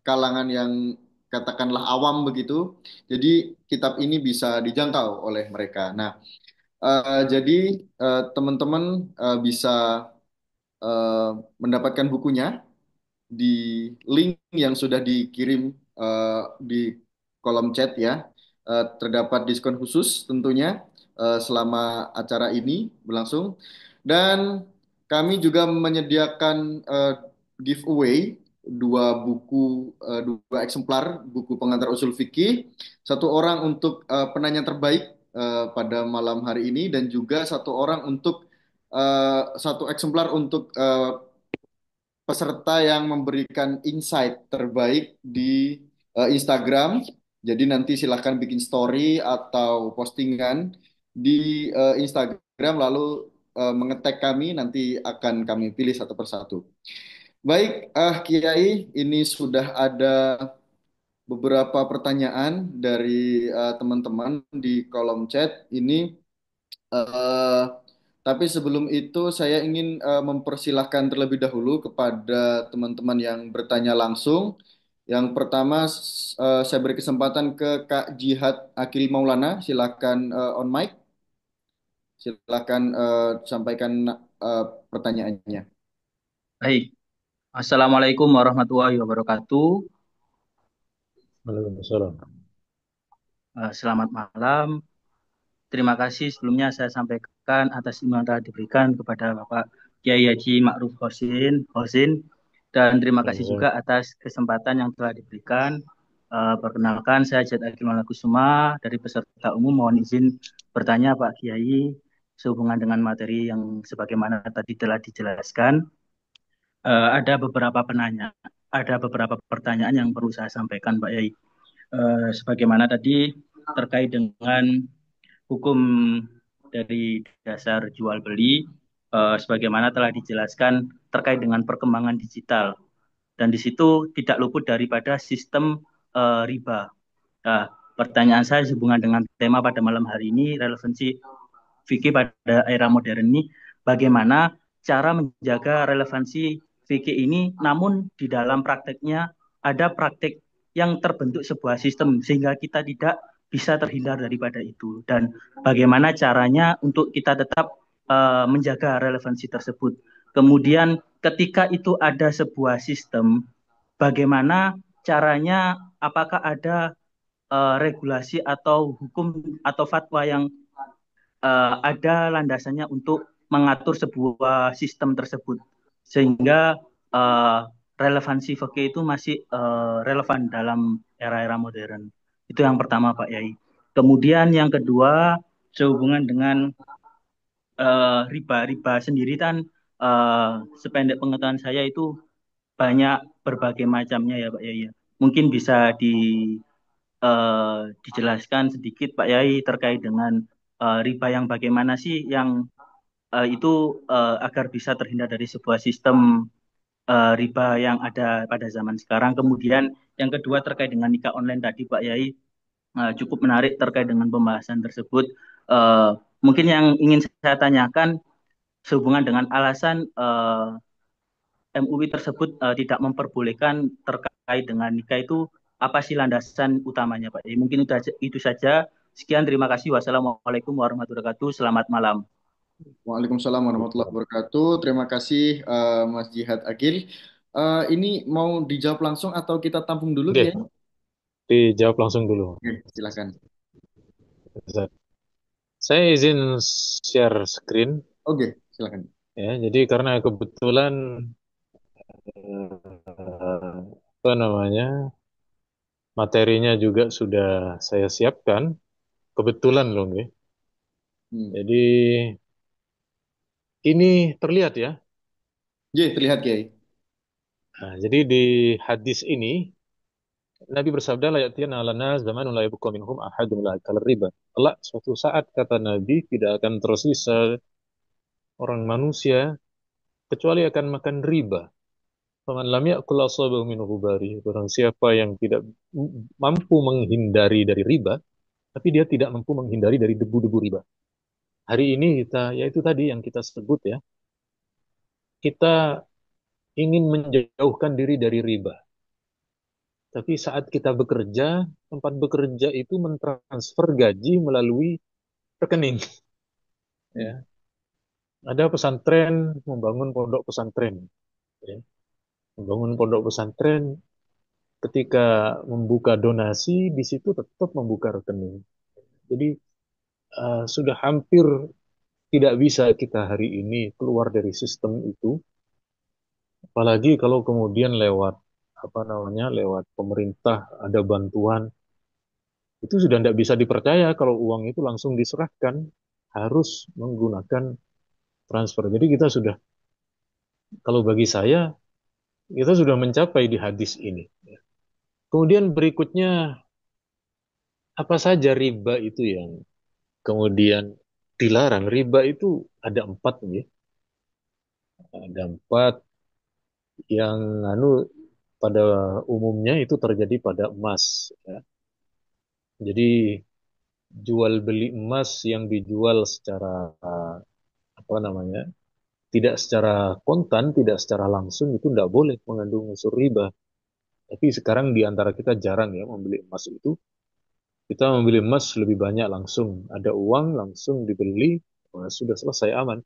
kalangan yang katakanlah awam begitu, jadi kitab ini bisa dijangkau oleh mereka. Nah, jadi teman-teman bisa eh, mendapatkan bukunya di link yang sudah dikirim di kolom chat ya. Terdapat diskon khusus tentunya selama acara ini berlangsung. Dan kami juga menyediakan giveaway dua eksemplar buku pengantar usul fikih, satu orang untuk penanya terbaik pada malam hari ini, dan juga satu orang untuk satu eksemplar untuk peserta yang memberikan insight terbaik di Instagram. Jadi nanti silahkan bikin story atau postingan di Instagram, lalu mengetek kami, nanti akan kami pilih satu persatu. Baik, Kiai, ini sudah ada beberapa pertanyaan dari teman-teman di kolom chat ini. Eh, tapi sebelum itu saya ingin mempersilahkan terlebih dahulu kepada teman-teman yang bertanya langsung. Yang pertama saya beri kesempatan ke Kak Jihad Akil Maulana. Silakan on mic. Silakan sampaikan pertanyaannya. Baik, Assalamualaikum warahmatullahi wabarakatuh. Waalaikumsalam. Selamat malam. Terima kasih sebelumnya saya sampaikan atas imbauan yang telah diberikan kepada Bapak Kiai Haji Ma'ruf Hosin, dan terima kasih Sama-sama. juga atas kesempatan yang telah diberikan. Perkenalkan, saya Jad Agil Malakusuma dari peserta umum. Mohon izin bertanya Pak Kiai sehubungan dengan materi yang sebagaimana tadi telah dijelaskan. Ada beberapa pertanyaan yang perlu saya sampaikan Pak Yai. Sebagaimana tadi terkait dengan hukum dari dasar jual beli, sebagaimana telah dijelaskan terkait dengan perkembangan digital, dan di situ tidak luput daripada sistem riba. Nah, pertanyaan saya sehubungan dengan tema pada malam hari ini, relevansi fikih pada era modern ini, bagaimana cara menjaga relevansi fikih ini, namun di dalam prakteknya ada praktek yang terbentuk sebuah sistem sehingga kita tidak bisa terhindar daripada itu, dan bagaimana caranya untuk kita tetap menjaga relevansi tersebut. Kemudian ketika itu ada sebuah sistem, bagaimana caranya, apakah ada regulasi atau hukum atau fatwa yang ada landasannya untuk mengatur sebuah sistem tersebut sehingga uh, relevansi fikih itu masih relevan dalam era-era modern. Itu yang pertama Pak Yai. Kemudian yang kedua, sehubungan dengan riba sendiri kan, sependek pengetahuan saya itu banyak berbagai macamnya ya Pak Yai. Mungkin bisa dijelaskan sedikit Pak Yai terkait dengan riba yang bagaimana sih yang itu agar bisa terhindar dari sebuah sistem riba yang ada pada zaman sekarang. Kemudian yang kedua terkait dengan nikah online tadi Pak Yai, cukup menarik terkait dengan pembahasan tersebut. Eh, Mungkin yang ingin saya tanyakan sehubungan dengan alasan MUI tersebut tidak memperbolehkan terkait dengan nikah itu, apa sih landasan utamanya Pak Yai? Mungkin itu saja. Sekian, terima kasih. Wassalamualaikum warahmatullahi wabarakatuh. Selamat malam. Waalaikumsalam warahmatullahi wabarakatuh. Terima kasih Mas Jihad Akil. Ini mau dijawab langsung atau kita tampung dulu, Oke, Kiai? dijawab langsung dulu. Oke, silakan. Saya izin share screen Oke, silakan. ya. Jadi karena kebetulan apa namanya materinya juga sudah saya siapkan. Kebetulan loh, nggih. Hmm. Jadi ini terlihat ya. Ye, terlihat Kiai. Nah, jadi di hadis ini Nabi bersabda, la ya'tiyanna 'alan nas zamanun la yabqa minhum ahadun la akala riba. Kelak suatu saat kata Nabi tidak akan tersisa orang manusia kecuali akan makan riba. Faman lam ya'kul asabahu minhu bari. Barang siapa yang tidak mampu menghindari dari riba, tapi dia tidak mampu menghindari dari debu-debu riba. Hari ini kita, yaitu tadi yang kita sebut ya, kita ingin menjauhkan diri dari riba. Tapi saat kita bekerja, tempat bekerja itu mentransfer gaji melalui rekening. Hmm. Ya. Ada pesantren membangun pondok pesantren. Ya. Membangun pondok pesantren, ketika membuka donasi, di situ tetap membuka rekening. Jadi sudah hampir tidak bisa kita hari ini keluar dari sistem itu. Apalagi kalau kemudian lewat apa namanya, lewat pemerintah ada bantuan, itu sudah tidak bisa dipercaya kalau uang itu langsung diserahkan, harus menggunakan transfer. Jadi kita sudah, kalau bagi saya, kita sudah mencapai di hadis ini. Kemudian berikutnya, apa saja riba itu yang kemudian dilarang. Riba itu ada empat ya. Ada empat yang pada umumnya itu terjadi pada emas. Ya. Jadi jual beli emas yang dijual secara apa namanya, tidak secara kontan, tidak secara langsung itu tidak boleh mengandung unsur riba. Tapi sekarang di antara kita jarang ya membeli emas itu. Kita membeli emas lebih banyak langsung. Ada uang langsung dibeli, wah, sudah selesai aman.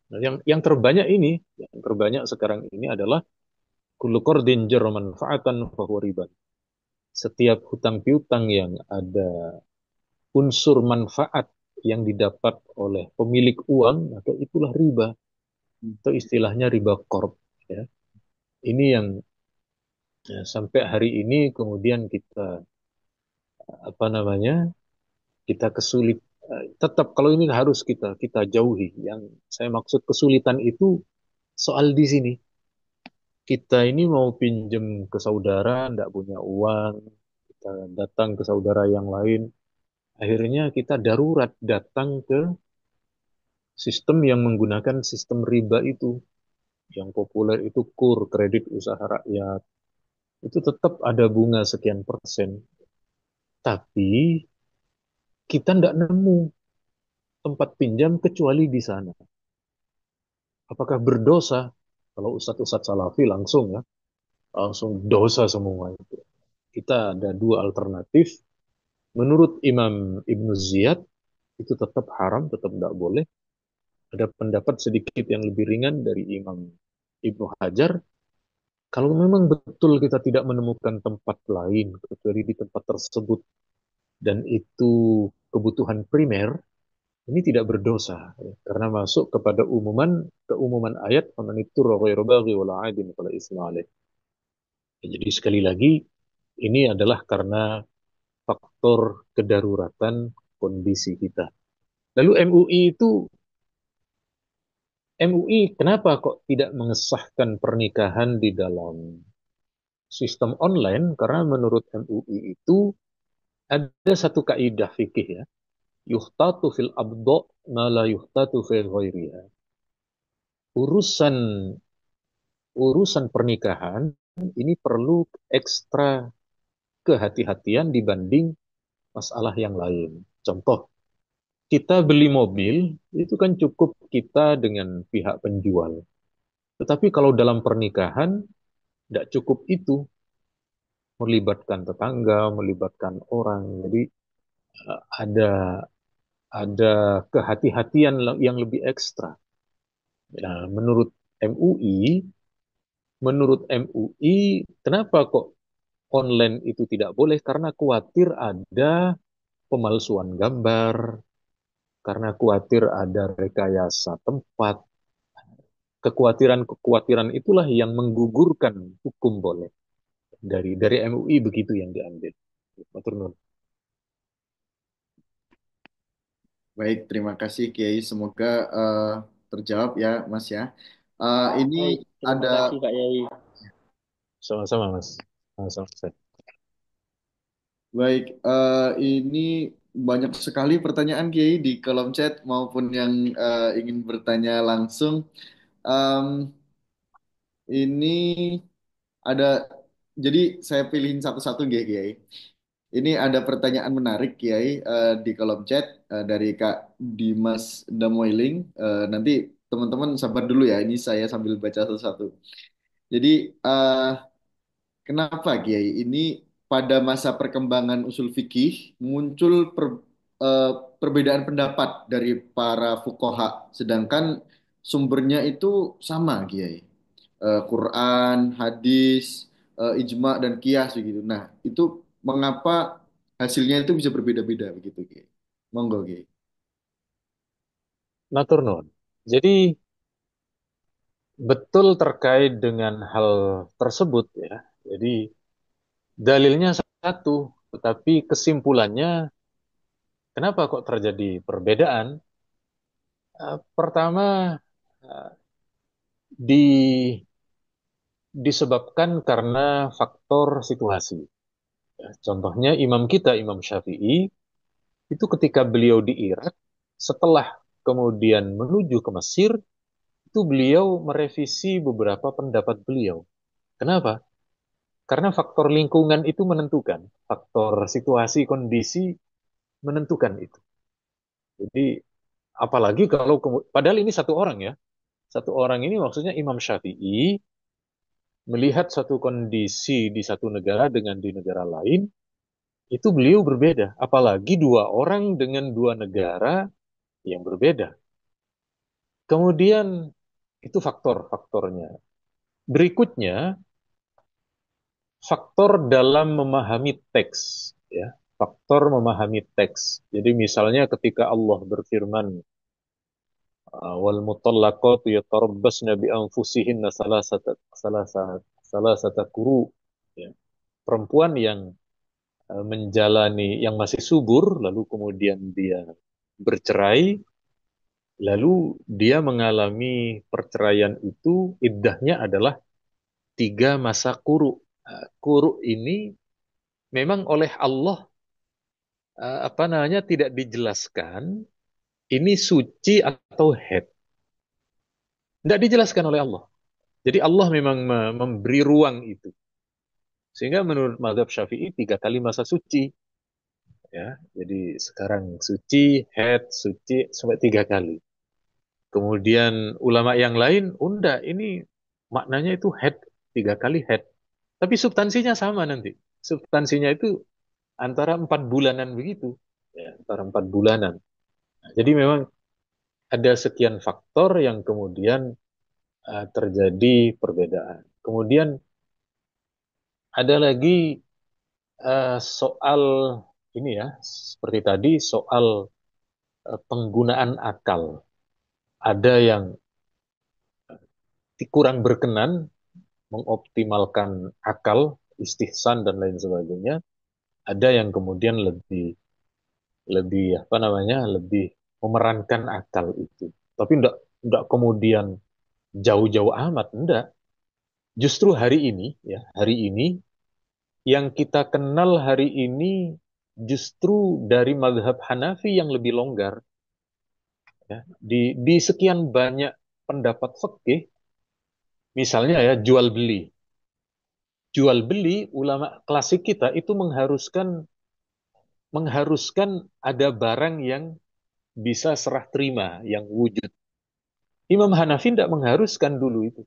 Nah, yang terbanyak ini, yang terbanyak sekarang ini adalah kullu qardin jarra manfaatan fahuwa riba. Setiap hutang piutang yang ada unsur manfaat yang didapat oleh pemilik uang, maka itulah riba. Atau istilahnya riba korp. Ya. Ini yang ya, sampai hari ini kemudian kita apa namanya, kita kesulit. Tetap kalau ini harus kita jauhi. Yang saya maksud kesulitan itu soal di sini. Kita ini mau pinjem ke saudara, tidak punya uang, kita datang ke saudara yang lain, akhirnya kita darurat datang ke sistem yang menggunakan sistem riba itu. Yang populer itu KUR, kredit usaha rakyat. Itu tetap ada bunga sekian persen. Tapi kita tidak nemu tempat pinjam kecuali di sana. Apakah berdosa? Kalau Ustadz-Ustadz Salafi langsung ya, langsung dosa semua itu. Kita ada dua alternatif. Menurut Imam Ibnu Ziyad, itu tetap haram, tetap tidak boleh. Ada pendapat sedikit yang lebih ringan dari Imam Ibnu Hajar. Kalau memang betul kita tidak menemukan tempat lain, kecuali di tempat tersebut, dan itu kebutuhan primer, ini tidak berdosa. Ya, karena masuk kepada keumuman ayat, "Faman ittara ghairu baghi wala 'adin fala itsma alaih." Jadi sekali lagi, ini adalah karena faktor kedaruratan kondisi kita. Lalu MUI kenapa kok tidak mengesahkan pernikahan di dalam sistem online? Karena menurut MUI itu ada satu kaidah fikih ya, yuhtatu fil abdo ma la yuhtatu fil ghairiha. Urusan urusan pernikahan ini perlu ekstra kehati-hatian dibanding masalah yang lain. Contoh, kita beli mobil, itu kan cukup kita dengan pihak penjual. Tetapi kalau dalam pernikahan, tidak cukup itu. Melibatkan tetangga, melibatkan orang. Jadi ada kehati-hatian yang lebih ekstra. Nah, MUI, kenapa kok online itu tidak boleh? Karena khawatir ada pemalsuan gambar, karena khawatir ada rekayasa tempat. Kekhawatiran-kekhawatiran itulah yang menggugurkan hukum boleh. Dari MUI begitu yang diambil. Matur nuwun. Baik, terima kasih Kiai. Semoga terjawab ya, Mas ya. Ini Baik, terima ada kasih Pak Yai. Sama-sama, Mas. Sama-sama, Ustaz. baik. Ini banyak sekali pertanyaan Kiai di kolom chat maupun yang ingin bertanya langsung. Em, ini ada, jadi saya pilihin satu-satu Kiai. Ini ada pertanyaan menarik Kiai di kolom chat dari Kak Dimas Damoiling. Nanti teman-teman sabar dulu ya, ini saya sambil baca satu-satu. Jadi kenapa Kiai ini pada masa perkembangan usul fikih muncul eh, perbedaan pendapat dari para fuqaha, sedangkan sumbernya itu sama Kiai. Quran, hadis, ijma dan qiyas begitu. Nah, itu mengapa hasilnya itu bisa berbeda-beda begitu Kiai? Monggo Kiai. Matur nuwun. Jadi betul terkait dengan hal tersebut ya. Jadi dalilnya satu, tetapi kesimpulannya kenapa kok terjadi perbedaan? Pertama eh, di disebabkan karena faktor situasi. Ya, contohnya imam kita, Imam Syafi'i, itu ketika beliau di Irak, setelah kemudian menuju ke Mesir, itu beliau merevisi beberapa pendapat beliau. Kenapa? Karena faktor lingkungan itu menentukan, faktor situasi, kondisi menentukan itu. Jadi apalagi kalau padahal ini satu orang ya, satu orang ini maksudnya Imam Syafi'i melihat satu kondisi di satu negara dengan di negara lain, itu beliau berbeda. Apalagi dua orang dengan dua negara yang berbeda. Kemudian itu faktor-faktornya. Berikutnya, faktor dalam memahami teks, ya. Faktor memahami teks. Jadi misalnya ketika Allah berfirman, wal mutallaqatu yatarabbasna bi anfusihinna salasata quru, ya. Perempuan yang menjalani yang masih subur lalu kemudian dia bercerai, lalu dia mengalami perceraian itu iddahnya adalah 3 masa kuru. Kuru ini memang oleh Allah apa namanya tidak dijelaskan ini suci atau haid. Tidak dijelaskan oleh Allah. Jadi Allah memang memberi ruang itu. Sehingga menurut mazhab Syafi'i 3 kali masa suci. Ya, jadi sekarang suci, haid, suci sampai 3 kali. Kemudian ulama yang lain, unda ini maknanya itu haid 3 kali haid. Tapi substansinya sama nanti. Substansinya itu antara 4 bulanan begitu. Ya, antara 4 bulanan. Nah, jadi memang ada sekian faktor yang kemudian terjadi perbedaan. Kemudian ada lagi soal ini ya, seperti tadi soal penggunaan akal. Ada yang kurang berkenan mengoptimalkan akal, istihsan dan lain sebagainya. Ada yang kemudian lebih lebih apa namanya, lebih memerankan akal itu. Tapi enggak kemudian jauh-jauh amat, enggak. Justru hari ini ya, hari ini yang kita kenal hari ini justru dari mazhab Hanafi yang lebih longgar. Ya. Di sekian banyak pendapat fikih, misalnya ya jual beli. Jual beli ulama klasik kita itu mengharuskan ada barang yang bisa serah terima, yang wujud. Imam Hanafi tidak mengharuskan dulu itu.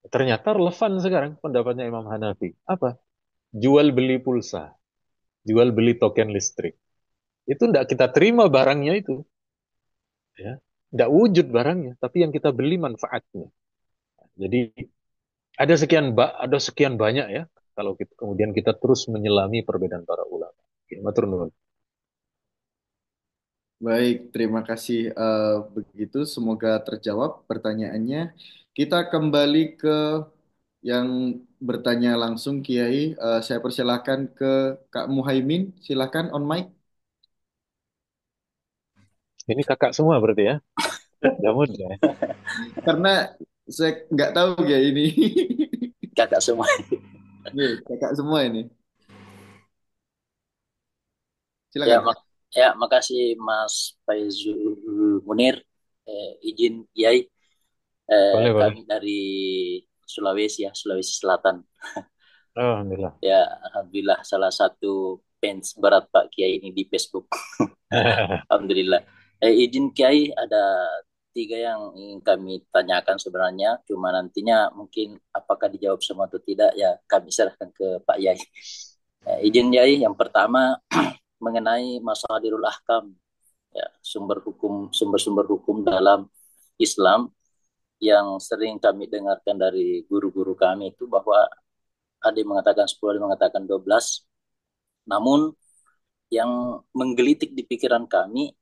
Ternyata relevan sekarang pendapatnya Imam Hanafi. Apa? Jual beli pulsa, jual beli token listrik. Itu tidak kita terima barangnya itu. Ya. Tidak wujud barangnya, tapi yang kita beli manfaatnya. Jadi ada sekian banyak ya kalau kita, kemudian kita terus menyelami perbedaan para ulama. Ya, matur nuwun. Baik, terima kasih. Begitu, semoga terjawab pertanyaannya. Kita kembali ke yang bertanya langsung, Kiai. Saya persilahkan ke Kak Muhaimin. Silakan on mic. Ini kakak semua berarti ya? Gak mudah ya? Karena saya nggak tahu ya ini. Kakak semua. Nih, kakak semua ini. Ya, Silakan, Kak. makasih Mas Faizul Munir. Izin Yai, Boleh, boleh. kami dari Sulawesi ya, Sulawesi Selatan. Alhamdulillah. Ya, alhamdulillah salah satu fans berat Pak Kiai ini di Facebook. Alhamdulillah. Izin Kiai, ada 3 yang ingin kami tanyakan sebenarnya. Cuma nantinya mungkin apakah dijawab semua atau tidak ya kami serahkan ke Pak Yai. Izin Yai, yang pertama mengenai masadirul ahkam, ya, sumber-sumber hukum dalam Islam yang sering kami dengarkan dari guru-guru kami itu bahwa ada yang mengatakan 10, ada yang mengatakan 12. Namun yang menggelitik di pikiran kami,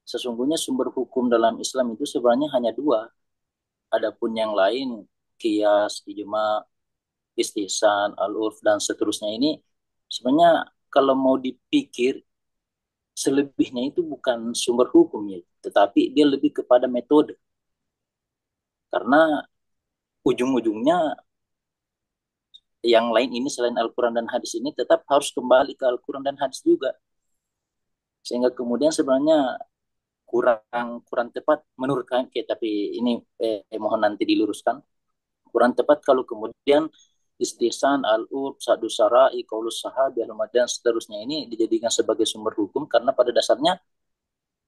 sesungguhnya sumber hukum dalam Islam itu sebenarnya hanya 2. Adapun yang lain, qiyas, ijma, istihsan, al-urf, dan seterusnya ini sebenarnya kalau mau dipikir selebihnya itu bukan sumber hukumnya, tetapi dia lebih kepada metode. Karena ujung-ujungnya yang lain ini selain Al-Quran dan hadis ini tetap harus kembali ke Al-Quran dan hadis juga. Sehingga kemudian sebenarnya kurang kurang tepat menurut kami, tapi ini mohon nanti diluruskan. Kurang tepat kalau kemudian istihsan, al-ur, sadu sarai, qaulus sahabi, dan seterusnya ini dijadikan sebagai sumber hukum, karena pada dasarnya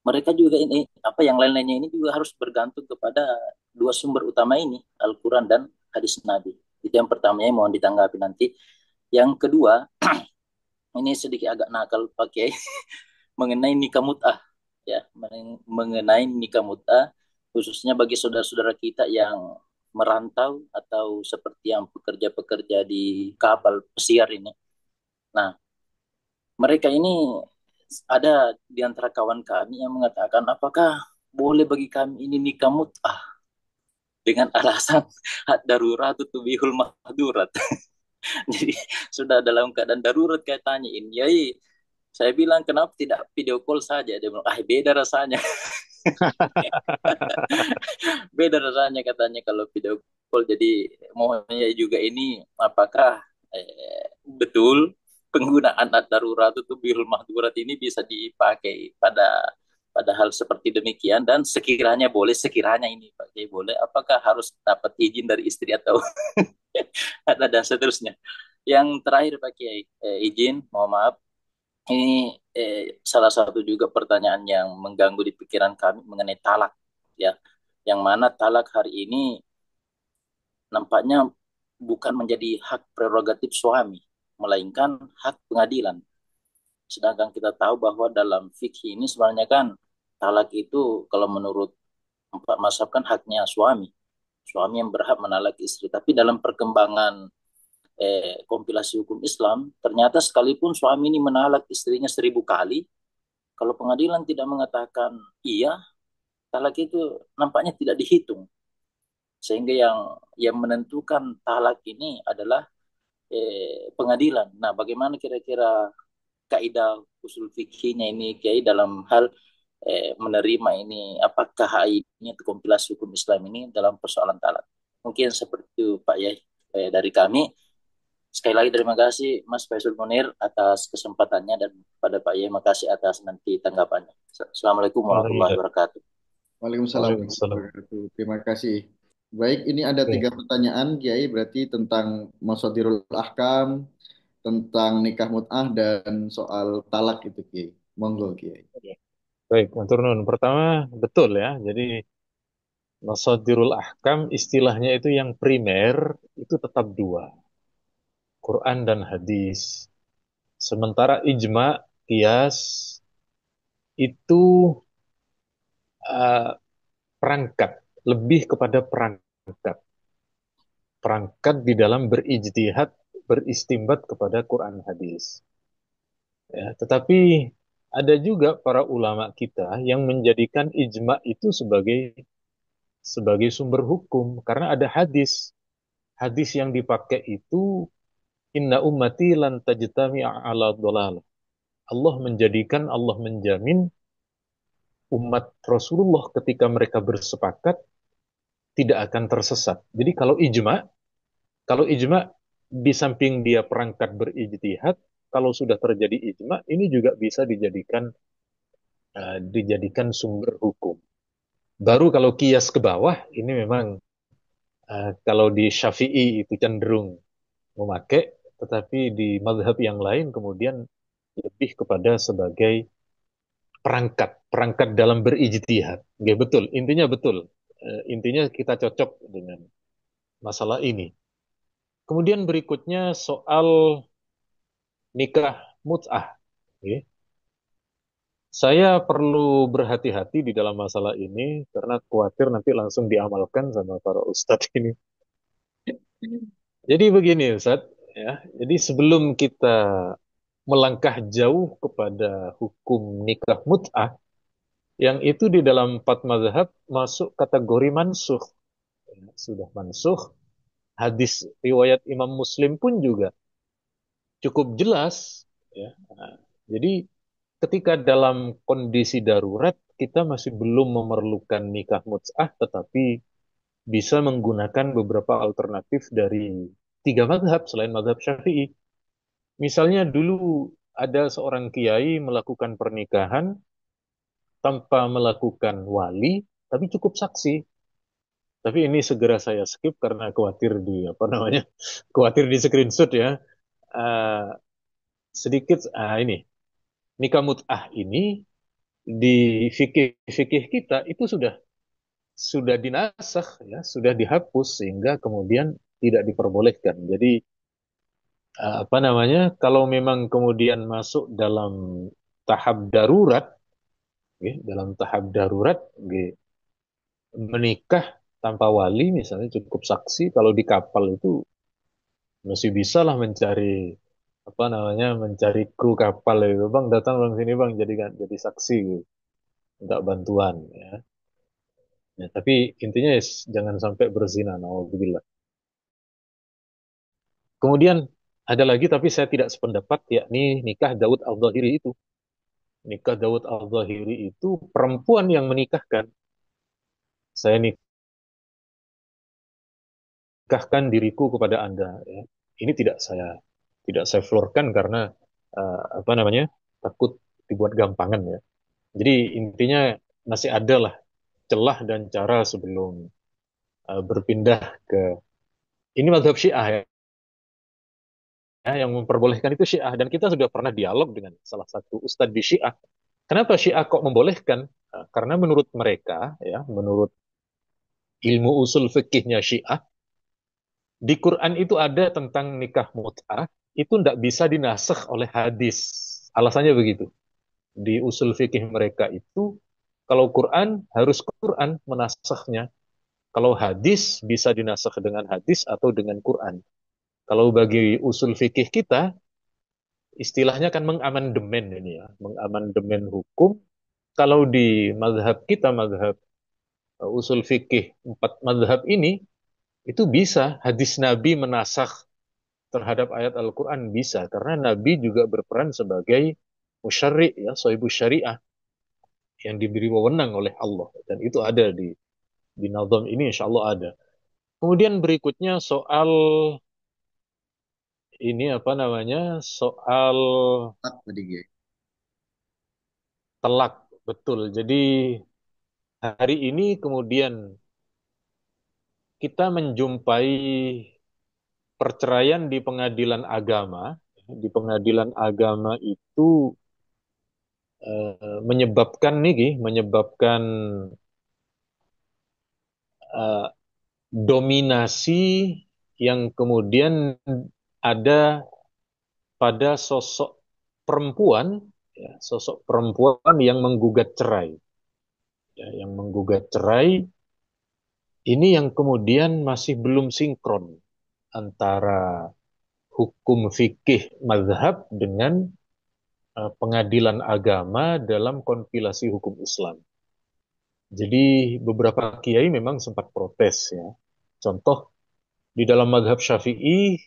mereka juga ini apa yang lain-lainnya ini juga harus bergantung kepada dua sumber utama ini, Al-Quran dan hadis Nabi. Itu yang pertamanya, mohon ditanggapi nanti. Yang kedua, ini sedikit agak nakal pakai mengenai nikah mut'ah, ya, mengenai nikah mut'ah, khususnya bagi saudara-saudara kita yang merantau atau seperti yang pekerja-pekerja di kapal pesiar ini. Nah, mereka ini ada di antara kawan kami yang mengatakan, apakah boleh bagi kami ini nikah mut'ah dengan alasan hak darurat tubihul mahdurat. Jadi sudah dalam keadaan darurat kayak tanyain, ya saya bilang kenapa tidak video call saja? Dia bilang, beda rasanya. Beda rasanya katanya kalau video call. Jadi mohonnya juga ini apakah betul penggunaan ad darurat itu bil mahdurat ini bisa dipakai pada hal seperti demikian, dan sekiranya boleh, sekiranya ini pakai boleh, apakah harus dapat izin dari istri atau ada dan seterusnya. Yang terakhir pakai izin, mohon maaf, ini salah satu juga pertanyaan yang mengganggu di pikiran kami mengenai talak, ya, yang mana talak hari ini nampaknya bukan menjadi hak prerogatif suami, melainkan hak pengadilan. Sedangkan kita tahu bahwa dalam fikih ini sebenarnya kan talak itu kalau menurut empat mazhab kan haknya suami. Suami yang berhak menalak istri. Tapi dalam perkembangan kompilasi hukum Islam, ternyata sekalipun suami ini menalak istrinya 1.000 kali, kalau pengadilan tidak mengatakan iya, talak itu nampaknya tidak dihitung. Sehingga yang menentukan talak ini adalah pengadilan. Nah, bagaimana kira-kira kaidah usul fikihnya ini Kiai dalam hal menerima ini, apakah ini atau kompilasi hukum Islam ini dalam persoalan talak? Mungkin seperti itu Pak Yai dari kami. Sekali lagi terima kasih Mas Faisal Munir atas kesempatannya, dan pada Pak Yai makasih atas nanti tanggapannya. Assalamualaikum Oh warahmatullahi iya. wabarakatuh. Waalaikumsalam warahmatullahi Waalaikumsalam. wabarakatuh. Terima kasih. Baik, ini ada Oke. 3 pertanyaan, Kiai, berarti tentang Masadirul Ahkam, tentang nikah mut'ah, dan soal talak itu, Kiai. Monggo, Kiai. Baik, matur nuwun. Pertama, betul ya. Jadi Masadirul Ahkam istilahnya itu yang primer itu tetap dua, Quran dan hadis. Sementara ijma, qiyas itu uh, perangkat, lebih kepada perangkat. Perangkat di dalam berijtihad, beristimbat kepada Quran hadis. Ya, tetapi ada juga para ulama kita yang menjadikan ijma itu sebagai sumber hukum karena ada hadis. Hadis yang dipakai itu inna ummati lan tajtami'a ala dhalal. Allah menjamin umat Rasulullah ketika mereka bersepakat tidak akan tersesat. Jadi kalau ijma di samping dia perangkat berijtihad, kalau sudah terjadi ijma ini juga bisa dijadikan sumber hukum. Baru kalau kias ke bawah ini memang kalau di Syafi'i itu cenderung memakai, tetapi di mazhab yang lain kemudian lebih kepada sebagai perangkat dalam berijtihad. Oke, betul, intinya betul. Intinya kita cocok dengan masalah ini. Kemudian berikutnya soal nikah mut'ah. Oke. Saya perlu berhati-hati di dalam masalah ini karena khawatir nanti langsung diamalkan sama para ustadz ini. Jadi begini Ustadz, ya. Jadi sebelum kita melangkah jauh kepada hukum nikah mut'ah, yang itu di dalam 4 mazhab masuk kategori mansuh. Ya, sudah mansuh. Hadis riwayat Imam Muslim pun juga cukup jelas. Ya. Nah, jadi ketika dalam kondisi darurat, kita masih belum memerlukan nikah mut'ah, tetapi bisa menggunakan beberapa alternatif dari 3 mazhab selain mazhab Syafi'i. Misalnya dulu ada seorang kiai melakukan pernikahan tanpa melakukan wali, tapi cukup saksi. Tapi ini segera saya skip karena khawatir di apa namanya, khawatir di screenshot ya. Eh, sedikit ini nikah mut'ah ini di fikih-fikih kita itu sudah dinasakh ya, sudah dihapus sehingga kemudian tidak diperbolehkan. Jadi apa namanya? Kalau memang kemudian masuk dalam tahap darurat, ya, dalam tahap darurat, ya, menikah tanpa wali misalnya cukup saksi. Kalau di kapal itu masih bisa lah mencari apa namanya, mencari kru kapal itu, bang datang bang sini bang jadi saksi gitu, minta bantuan ya. Ya, tapi intinya ya, jangan sampai berzina, nauzubillah. Kemudian ada lagi tapi saya tidak sependapat, yakni nikah Daud al-Zahiri itu. Nikah Daud al-Zahiri itu perempuan yang menikahkan. Saya nikahkan diriku kepada Anda. Ya. Ini tidak saya florkan karena apa namanya, takut dibuat gampangan ya. Jadi intinya masih ada lah celah dan cara sebelum berpindah ke ini mazhab Syiah ya. Yang memperbolehkan itu Syiah, dan kita sudah pernah dialog dengan salah satu ustadz di Syiah. Kenapa Syiah kok membolehkan? Karena menurut mereka ya, menurut ilmu usul fikihnya Syiah, di Quran itu ada tentang nikah mut'ah, itu tidak bisa dinasakh oleh hadis. Alasannya begitu. Di usul fikih mereka itu, kalau Quran harus Quran menasakhnya. Kalau hadis bisa dinasakh dengan hadis atau dengan Quran. Kalau bagi usul fikih kita, istilahnya kan mengamandemen ini ya, mengamandemen hukum. Kalau di mazhab kita, mazhab usul fikih empat mazhab ini, itu bisa hadis Nabi menasakh terhadap ayat Al-Quran, bisa. Karena Nabi juga berperan sebagai musyarri, ya, sohibus syariah, yang diberi wewenang oleh Allah. Dan itu ada di nazam ini, insya Allah ada. Kemudian berikutnya soal ini apa namanya, soal Tadi, Kiai. telak. Betul. Jadi hari ini kemudian kita menjumpai perceraian di pengadilan agama. Di pengadilan agama itu menyebabkan eh, dominasi yang kemudian ada pada sosok perempuan yang menggugat cerai, ya, yang menggugat cerai ini yang kemudian masih belum sinkron antara hukum fikih mazhab dengan pengadilan agama dalam kompilasi hukum Islam. Jadi beberapa kiai memang sempat protes ya. Contoh di dalam mazhab Syafi'i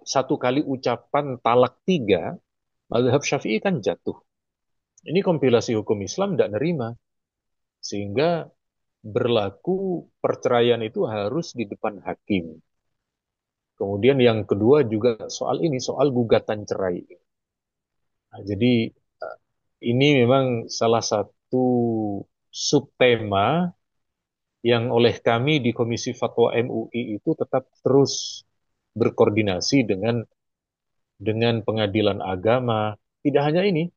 satu kali ucapan talak tiga, mazhab Syafi'i kan jatuh. Ini kompilasi hukum Islam tidak nerima, sehingga berlaku perceraian itu harus di depan hakim. Kemudian yang kedua juga soal ini, soal gugatan cerai. Nah, jadi ini memang salah satu subtema yang oleh kami di Komisi Fatwa MUI itu tetap terus berkoordinasi dengan pengadilan agama. Tidak hanya ini,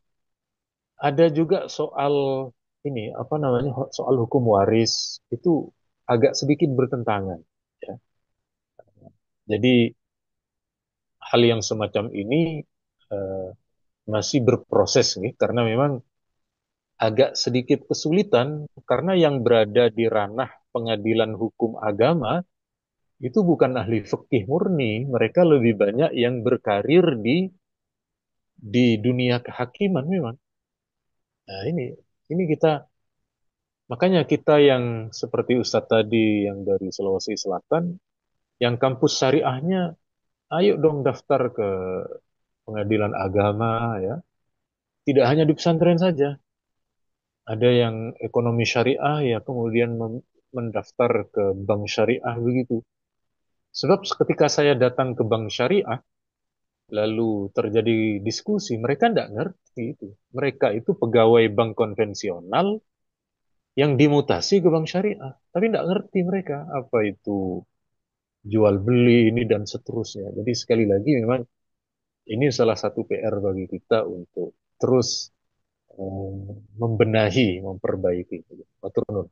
ada juga soal ini apa namanya, soal hukum waris itu agak sedikit bertentangan. Ya. Jadi hal yang semacam ini eh, masih berproses nih, karena memang agak sedikit kesulitan karena yang berada di ranah pengadilan hukum agama itu bukan ahli fikih murni, mereka lebih banyak yang berkarir di dunia kehakiman memang. Nah, ini kita, makanya kita yang seperti Ustadz tadi yang dari Sulawesi Selatan, yang kampus syariahnya, ayo dong daftar ke pengadilan agama ya. Tidak hanya di pesantren saja. Ada yang ekonomi syariah ya kemudian mendaftar ke bank syariah begitu. Sebab ketika saya datang ke bank syariah, lalu terjadi diskusi, mereka tidak ngerti itu. Mereka itu pegawai bank konvensional yang dimutasi ke bank syariah, tapi tidak ngerti mereka apa itu jual beli ini dan seterusnya. Jadi sekali lagi memang ini salah satu PR bagi kita untuk terus membenahi, memperbaiki. Matur nuwun.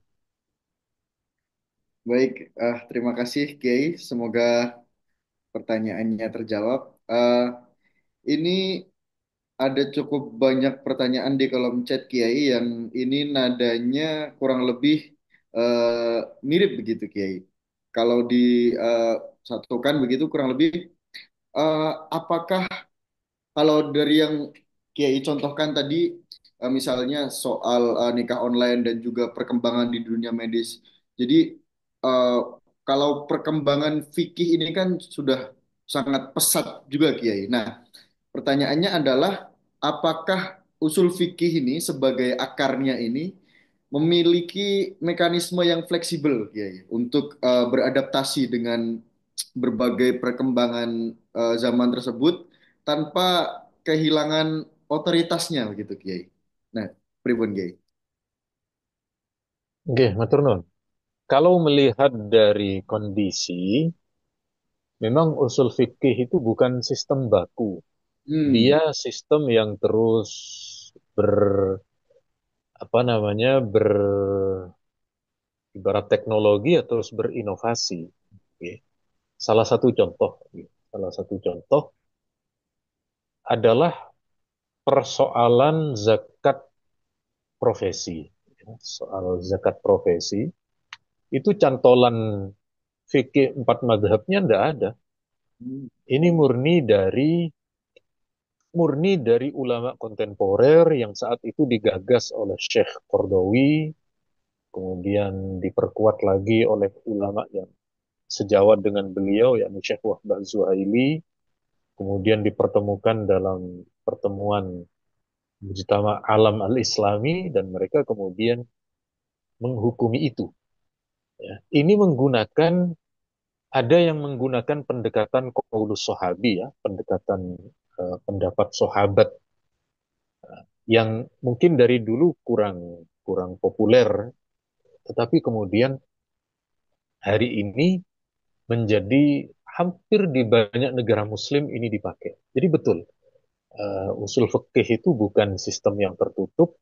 Baik, terima kasih Kiai. Semoga pertanyaannya terjawab. Eh, ini ada cukup banyak pertanyaan di kolom chat Kiai yang ini nadanya kurang lebih mirip begitu Kiai. Kalau disatukan begitu kurang lebih, eh, apakah kalau dari yang Kiai contohkan tadi, misalnya soal nikah online dan juga perkembangan di dunia medis. Jadi eh, kalau perkembangan fikih ini kan sudah sangat pesat juga Kiai. Nah, pertanyaannya adalah apakah usul fikih ini sebagai akarnya ini memiliki mekanisme yang fleksibel Kiai untuk beradaptasi dengan berbagai perkembangan zaman tersebut tanpa kehilangan otoritasnya begitu Kiai. Nah, pripun Kiai? Oke, matur nuwun. Kalau melihat dari kondisi, memang usul fikih itu bukan sistem baku. Hmm, Dia sistem yang terus ber apa namanya ibarat teknologi ya terus berinovasi. Oke. Salah satu contoh, salah satu contoh adalah persoalan zakat profesi. Soal zakat profesi itu cantolan fikih empat madhabnya tidak ada. Ini murni dari ulama kontemporer yang saat itu digagas oleh Syekh Qardawi, kemudian diperkuat lagi oleh ulama yang sejawat dengan beliau, yakni Syekh Wahbah Zuhaili, kemudian dipertemukan dalam pertemuan Mujtama Alam Al-Islami dan mereka kemudian menghukumi itu. Ya. Ini ada yang menggunakan pendekatan qaulus sahabi ya, pendekatan pendapat sahabat yang mungkin dari dulu kurang kurang populer, tetapi kemudian hari ini menjadi hampir di banyak negara Muslim ini dipakai. Jadi betul, usul fikih itu bukan sistem yang tertutup,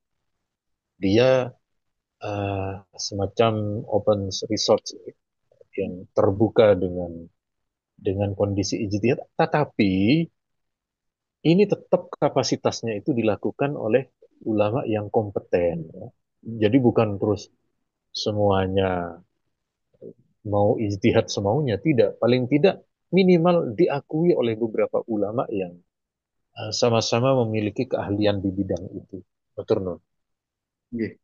dia semacam open resource yang terbuka dengan kondisi ijtihad, tetapi ini tetap kapasitasnya itu dilakukan oleh ulama yang kompeten. Ya. Jadi bukan terus semuanya mau ijtihad semaunya, tidak. Paling tidak minimal diakui oleh beberapa ulama yang sama-sama memiliki keahlian di bidang itu. Betul, Nur. nggih.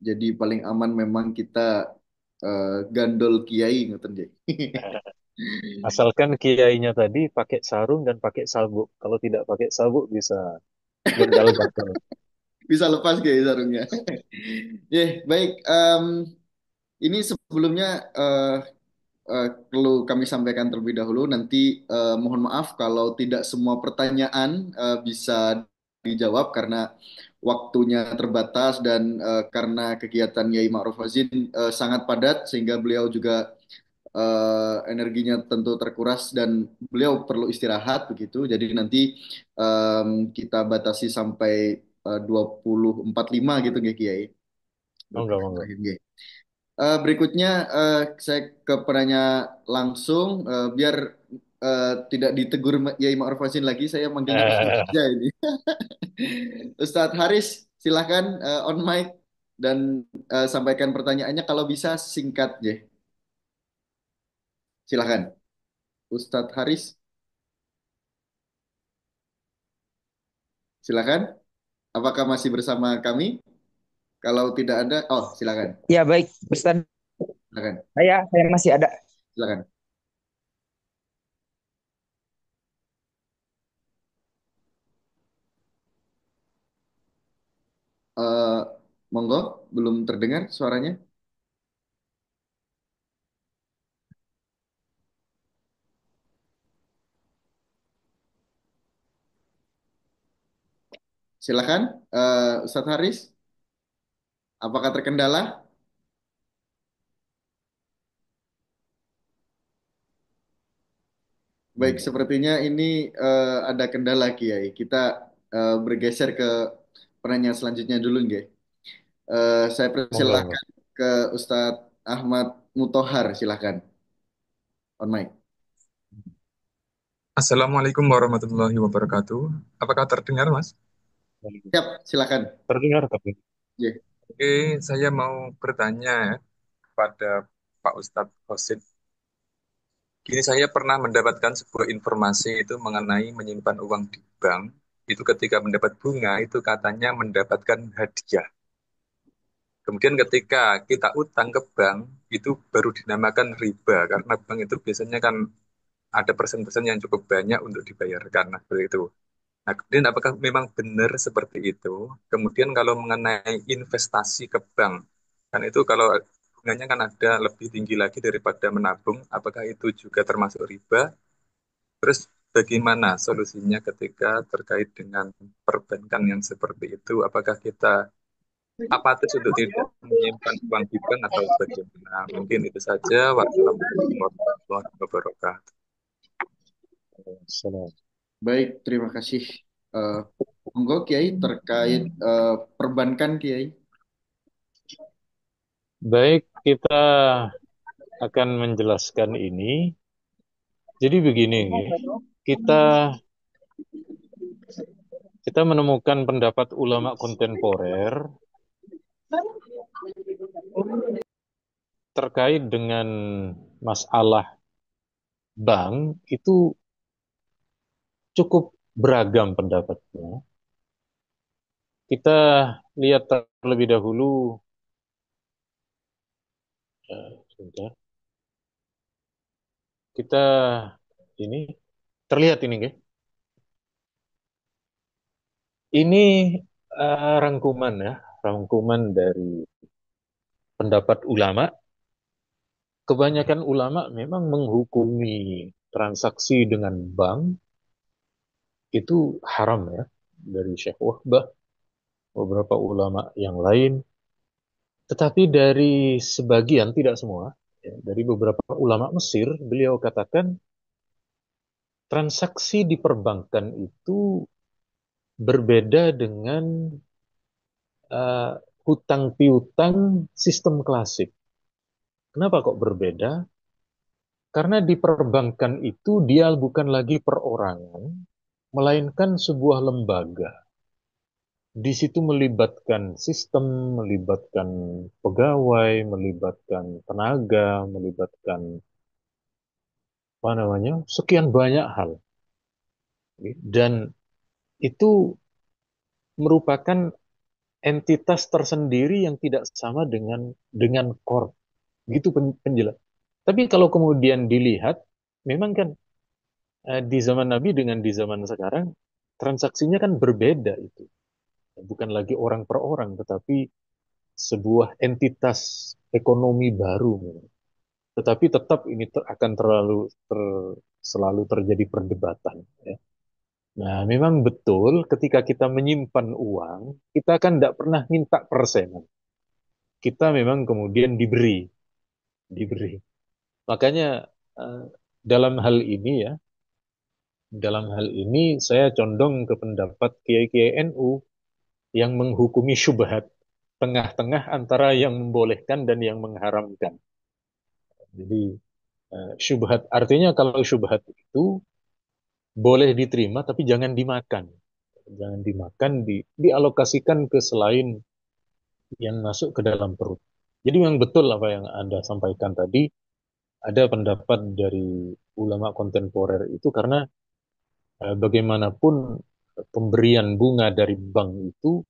Jadi paling aman memang kita gandol Kiai ngoten nggih. Asalkan kiainya tadi pakai sarung dan pakai sabuk. Kalau tidak pakai sabuk bisa gendal-gendal. Bisa lepas Kiai sarungnya. Baik. Ini sebelumnya perlu kami sampaikan terlebih dahulu. Nanti mohon maaf kalau tidak semua pertanyaan bisa dijawab karena waktunya terbatas dan karena kegiatan Yai Ma'ruf Azin sangat padat sehingga beliau juga energinya tentu terkuras dan beliau perlu istirahat begitu. Jadi nanti kita batasi sampai 20.45 gitu nggih Kiai. Monggo, Pertanyaan monggo. terakhir nggih. Berikutnya saya ke penanya langsung biar tidak ditegur Yai Ma'ruf Aziz lagi saya manggilnya Ustadz aja ini. Ustadz Haris silahkan on mic dan sampaikan pertanyaannya kalau bisa singkat ya. Silahkan Ustadz Haris silahkan. Apakah masih bersama kami? Kalau tidak ada, oh silahkan. Ya baik, Ustaz. Silahkan. Saya masih ada. Silahkan. Eh, Monggo, belum terdengar suaranya. Silakan, Ustadz Haris, apakah terkendala? Baik, Enggak. sepertinya ini ada kendala Kiai. Kita bergeser ke pertanyaan selanjutnya dulu, nggih. Saya Monggo, monggo. persilahkan ke Ustadz Ahmad Mutohar, silakan. On mic. Assalamualaikum warahmatullahi wabarakatuh. Apakah terdengar, Mas? Siap, silakan. Terdengar tapi. Nggih. Oke, saya mau bertanya ya kepada Pak Ustadz Khosid. Gini, saya pernah mendapatkan sebuah informasi itu mengenai menyimpan uang di bank. Itu ketika mendapat bunga, itu katanya mendapatkan hadiah. Kemudian ketika kita utang ke bank, itu baru dinamakan riba. Karena bank itu biasanya kan ada persen-persen yang cukup banyak untuk dibayarkan. Nah, seperti itu. Nah, kemudian apakah memang benar seperti itu? Kemudian kalau mengenai investasi ke bank, kan itu kalau bunganya kan ada lebih tinggi lagi daripada menabung, apakah itu juga termasuk riba? Terus bagaimana solusinya ketika terkait dengan perbankan yang seperti itu? Apakah kita apatis untuk tidak menyimpan uang di bank atau bagaimana? Mungkin itu saja. Wassalamualaikum warahmatullahi wabarakatuh. Salam. Baik, terima kasih. Eh, Monggo Kiai terkait perbankan Kiai. Baik, kita akan menjelaskan ini. Jadi begini, nggih. kita kita menemukan pendapat ulama kontemporer terkait dengan masalah bank itu cukup beragam pendapatnya. Kita lihat terlebih dahulu, sebentar. Kita ini terlihat ini, nggih. Ini rangkuman ya, rangkuman dari pendapat ulama. Kebanyakan ulama memang menghukumi transaksi dengan bank itu haram ya, dari Syekh Wahbah, beberapa ulama yang lain. Tetapi dari sebagian, tidak semua, ya, dari beberapa ulama Mesir, beliau katakan transaksi di perbankan itu berbeda dengan uh, hutang piutang sistem klasik. Kenapa kok berbeda? Karena di perbankan itu dia bukan lagi perorangan, melainkan sebuah lembaga. Di situ melibatkan sistem, melibatkan pegawai, melibatkan tenaga, melibatkan apa namanya, sekian banyak hal. Dan itu merupakan entitas tersendiri yang tidak sama dengan core. Gitu penjelas. Tapi kalau kemudian dilihat, memang kan di zaman Nabi dengan di zaman sekarang transaksinya kan berbeda itu. Bukan lagi orang per orang, tetapi sebuah entitas ekonomi baru. Tetapi tetap ini akan selalu terjadi perdebatan. Ya. Nah, memang betul ketika kita menyimpan uang, kita kan tidak pernah minta persenan. Kita memang kemudian diberi. Makanya eh, dalam hal ini ya, dalam hal ini saya condong ke pendapat Kiai-Kiai NU yang menghukumi syubhat tengah-tengah antara yang membolehkan dan yang mengharamkan. Jadi syubhat artinya kalau syubhat itu boleh diterima tapi jangan dimakan. Jangan dimakan, dialokasikan ke selain yang masuk ke dalam perut. Jadi memang betul apa yang Anda sampaikan tadi, ada pendapat dari ulama kontemporer itu karena bagaimanapun pemberian bunga dari bank itu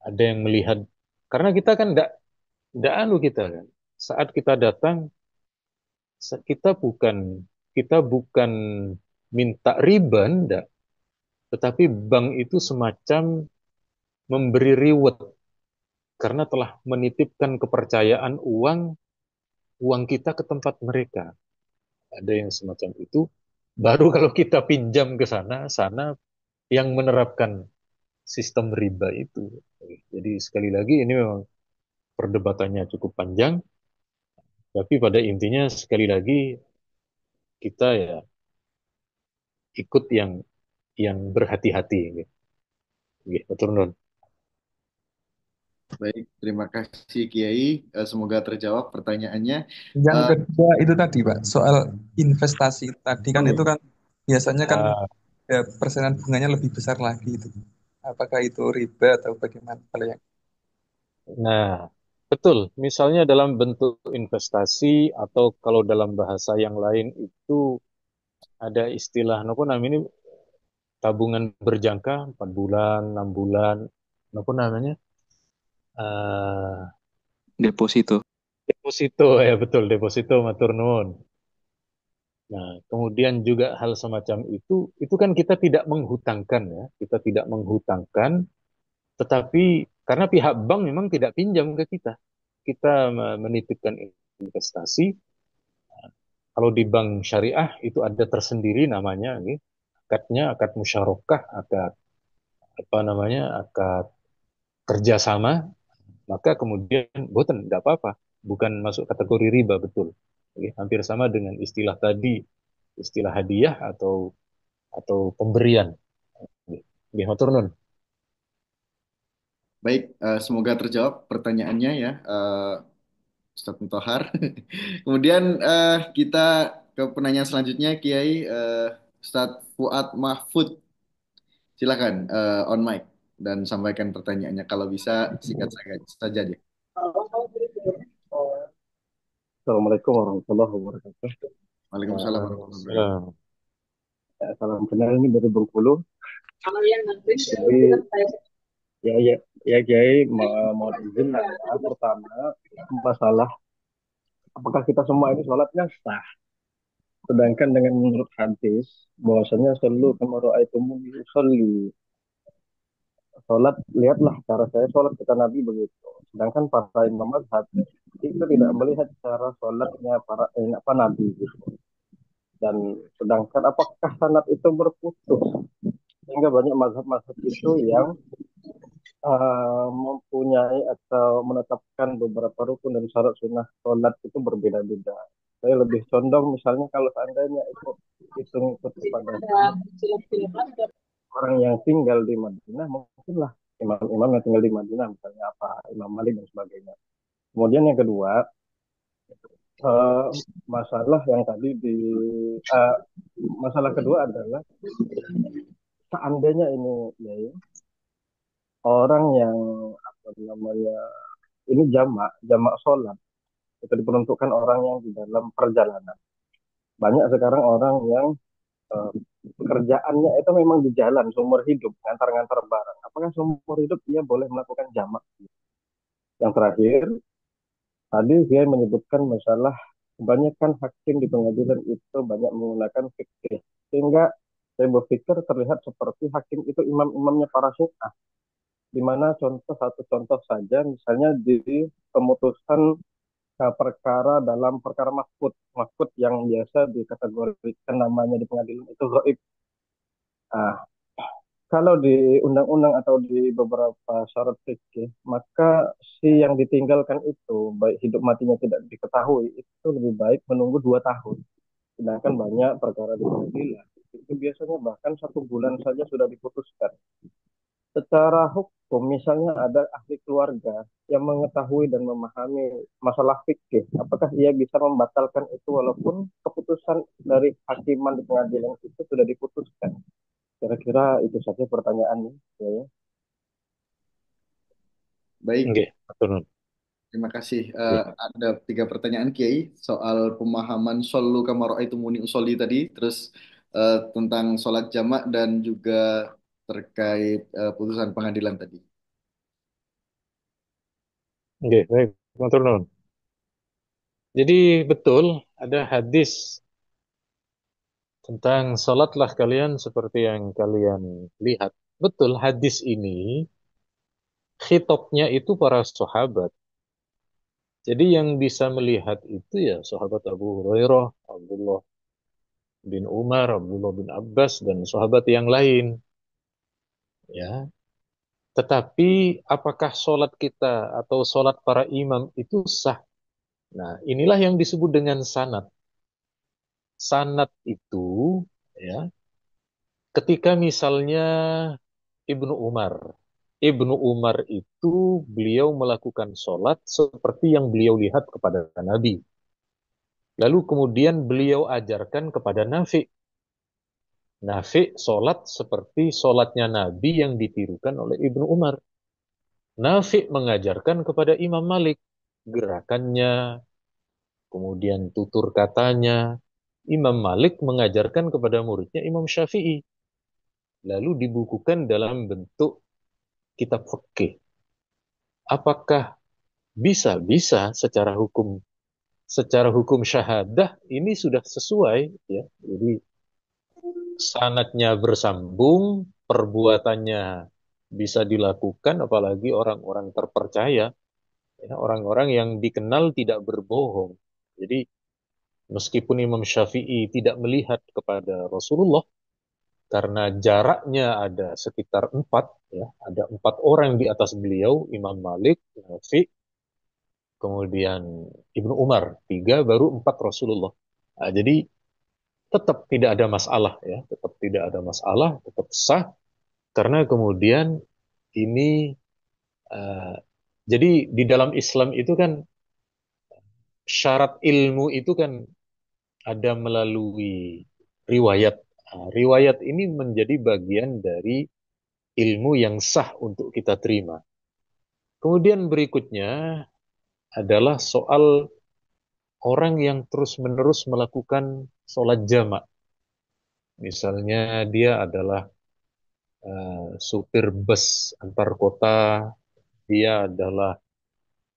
ada yang melihat, karena kita kan tidak anu kita kan. Saat kita datang, kita bukan minta riba, enggak. Tetapi bank itu semacam memberi reward karena telah menitipkan kepercayaan uang kita ke tempat mereka. Ada yang semacam itu. Baru kalau kita pinjam ke sana, sana yang menerapkan sistem riba itu. Jadi sekali lagi ini memang perdebatannya cukup panjang, tapi pada intinya sekali lagi kita ya ikut yang berhati-hati gitu. Gitu, betul Nun. Baik, terima kasih Kiai. Semoga terjawab pertanyaannya. Yang Eh, kedua itu tadi Pak, soal investasi tadi kan itu kan biasanya kan Ah, ya, persenan bunganya lebih besar lagi itu. Apakah itu riba atau bagaimana kalau yang nah, betul. Misalnya dalam bentuk investasi atau kalau dalam bahasa yang lain itu ada istilah apa namanya ini tabungan berjangka 4 bulan, 6 bulan, apa namanya? eh deposito? Deposito ya betul, deposito matur nuwun. Nah, kemudian juga hal semacam itu kan kita tidak menghutangkan ya, kita tidak menghutangkan, tetapi karena pihak bank memang tidak pinjam ke kita, kita menitipkan investasi. Kalau di bank syariah itu ada tersendiri namanya, gitu. Akadnya akad musyarakah, akad apa namanya, akad kerjasama, maka kemudian boten nggak apa-apa, bukan masuk kategori riba betul. Oke, hampir sama dengan istilah tadi, istilah hadiah atau pemberian. Oke, matur nuwun. baik, semoga terjawab pertanyaannya ya, Ustadz Mutahar. Kemudian kita ke penanya selanjutnya, Kiai Ustadz Fuad Mahfud. Silakan on mic dan sampaikan pertanyaannya. Kalau bisa singkat saja aja. Assalamualaikum warahmatullahi wabarakatuh. Waalaikumsalam warahmatullahi wabarakatuh. Salam. Salam kenal ini dari Bengkulu. Jadi ya ya ya Kiai mohon izin nanya pertama masalah apakah kita semua ini sholatnya sah? Sedangkan dengan menurut hadis bahwasanya selalu kama raaitumul sholli. Sholat lihatlah cara saya sholat kata Nabi begitu. Sedangkan para imam mazhab itu tidak melihat cara sholatnya para apa Nabi gitu. Dan sedangkan apakah sanad itu berputus sehingga banyak mazhab-mazhab itu yang mempunyai atau menetapkan beberapa rukun dan syarat sunnah sholat itu berbeda-beda. Saya lebih condong misalnya kalau seandainya itu ikut kepada orang yang tinggal di Madinah, mungkinlah imam-imam yang tinggal di Madinah, misalnya apa Imam Malik dan sebagainya. Kemudian yang kedua, eh, masalah yang tadi eh, masalah kedua adalah seandainya ini ya, orang yang apa namanya ini jamak jamak sholat itu diperuntukkan orang yang di dalam perjalanan. Banyak sekarang orang yang eh, pekerjaannya itu memang di jalan seumur hidup ngantar-ngantar barang. Apakah seumur hidup dia boleh melakukan jamak? Yang terakhir tadi dia menyebutkan masalah kebanyakan hakim di pengadilan itu banyak menggunakan fikih sehingga saya berpikir terlihat seperti hakim itu imam-imamnya para syiah di mana contoh satu contoh saja misalnya di pemutusan perkara dalam perkara mahfud mahfud yang biasa dikategorikan namanya di pengadilan itu gaib. Nah, kalau di undang-undang atau di beberapa syarat fikih maka si yang ditinggalkan itu baik hidup matinya tidak diketahui itu lebih baik menunggu 2 tahun, sedangkan banyak perkara di pengadilan itu biasanya bahkan 1 bulan saja sudah diputuskan. Secara hukum, misalnya ada ahli keluarga yang mengetahui dan memahami masalah fikih, apakah ia bisa membatalkan itu walaupun keputusan dari hakiman di pengadilan itu sudah diputuskan? Kira-kira itu saja pertanyaannya. Ya. Baik, Oke, matur nuwun. terima kasih. Oke. Ada 3 pertanyaan Kiai soal pemahaman shollu kama raaitumuni usolli tadi, terus tentang sholat jamak dan juga terkait putusan pengadilan tadi. Oke, baik, matur nuwun. Jadi betul ada hadis tentang sholatlah kalian seperti yang kalian lihat. Betul, hadis ini khitabnya itu para sahabat. Jadi yang bisa melihat itu ya sahabat Abu Hurairah, Abdullah bin Umar, Abdullah bin Abbas, dan sahabat yang lain. Ya, Tetapi apakah sholat kita atau sholat para imam itu sah? Nah, inilah yang disebut dengan sanad. Sanad itu, ya, ketika misalnya Ibnu Umar. Ibnu Umar itu beliau melakukan sholat seperti yang beliau lihat kepada Nabi. Lalu kemudian beliau ajarkan kepada Nafi. Nafi sholat seperti sholatnya Nabi yang ditirukan oleh Ibnu Umar. Nafi mengajarkan kepada Imam Malik gerakannya, kemudian tutur katanya. Imam Malik mengajarkan kepada muridnya Imam Syafi'i. Lalu dibukukan dalam bentuk kitab fikih. Apakah bisa secara hukum syahadah ini sudah sesuai, ya. Jadi sanadnya bersambung, perbuatannya bisa dilakukan, apalagi orang-orang terpercaya, ya, orang-orang yang dikenal tidak berbohong. Jadi meskipun Imam Syafi'i tidak melihat kepada Rasulullah karena jaraknya ada sekitar empat, ya, ada empat orang di atas beliau, Imam Malik, Nafi, kemudian Ibnu Umar, tiga, baru empat Rasulullah. Nah, jadi tetap tidak ada masalah, ya, tetap tidak ada masalah, tetap sah, karena kemudian ini uh, jadi di dalam Islam itu kan syarat ilmu itu kan ada melalui riwayat. Nah, riwayat ini menjadi bagian dari ilmu yang sah untuk kita terima. Kemudian berikutnya adalah soal orang yang terus-menerus melakukan sholat jamak. Misalnya dia adalah supir bus antar kota, dia adalah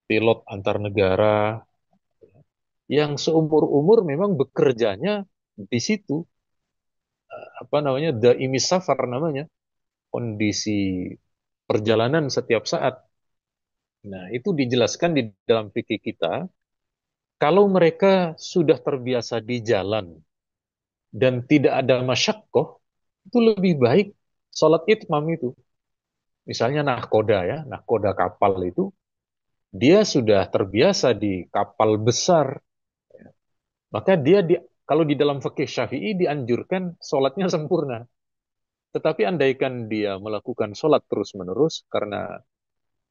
pilot antar negara, yang seumur-umur memang bekerjanya di situ, apa namanya, daimi safar namanya, kondisi perjalanan setiap saat. Nah, itu dijelaskan di dalam fikih kita, kalau mereka sudah terbiasa di jalan dan tidak ada masyakoh, itu lebih baik sholat itmam itu. Misalnya nahkoda, ya, nahkoda kapal itu, dia sudah terbiasa di kapal besar, maka dia kalau di dalam fikih Syafi'i dianjurkan sholatnya sempurna. Tetapi andaikan dia melakukan sholat terus-menerus, karena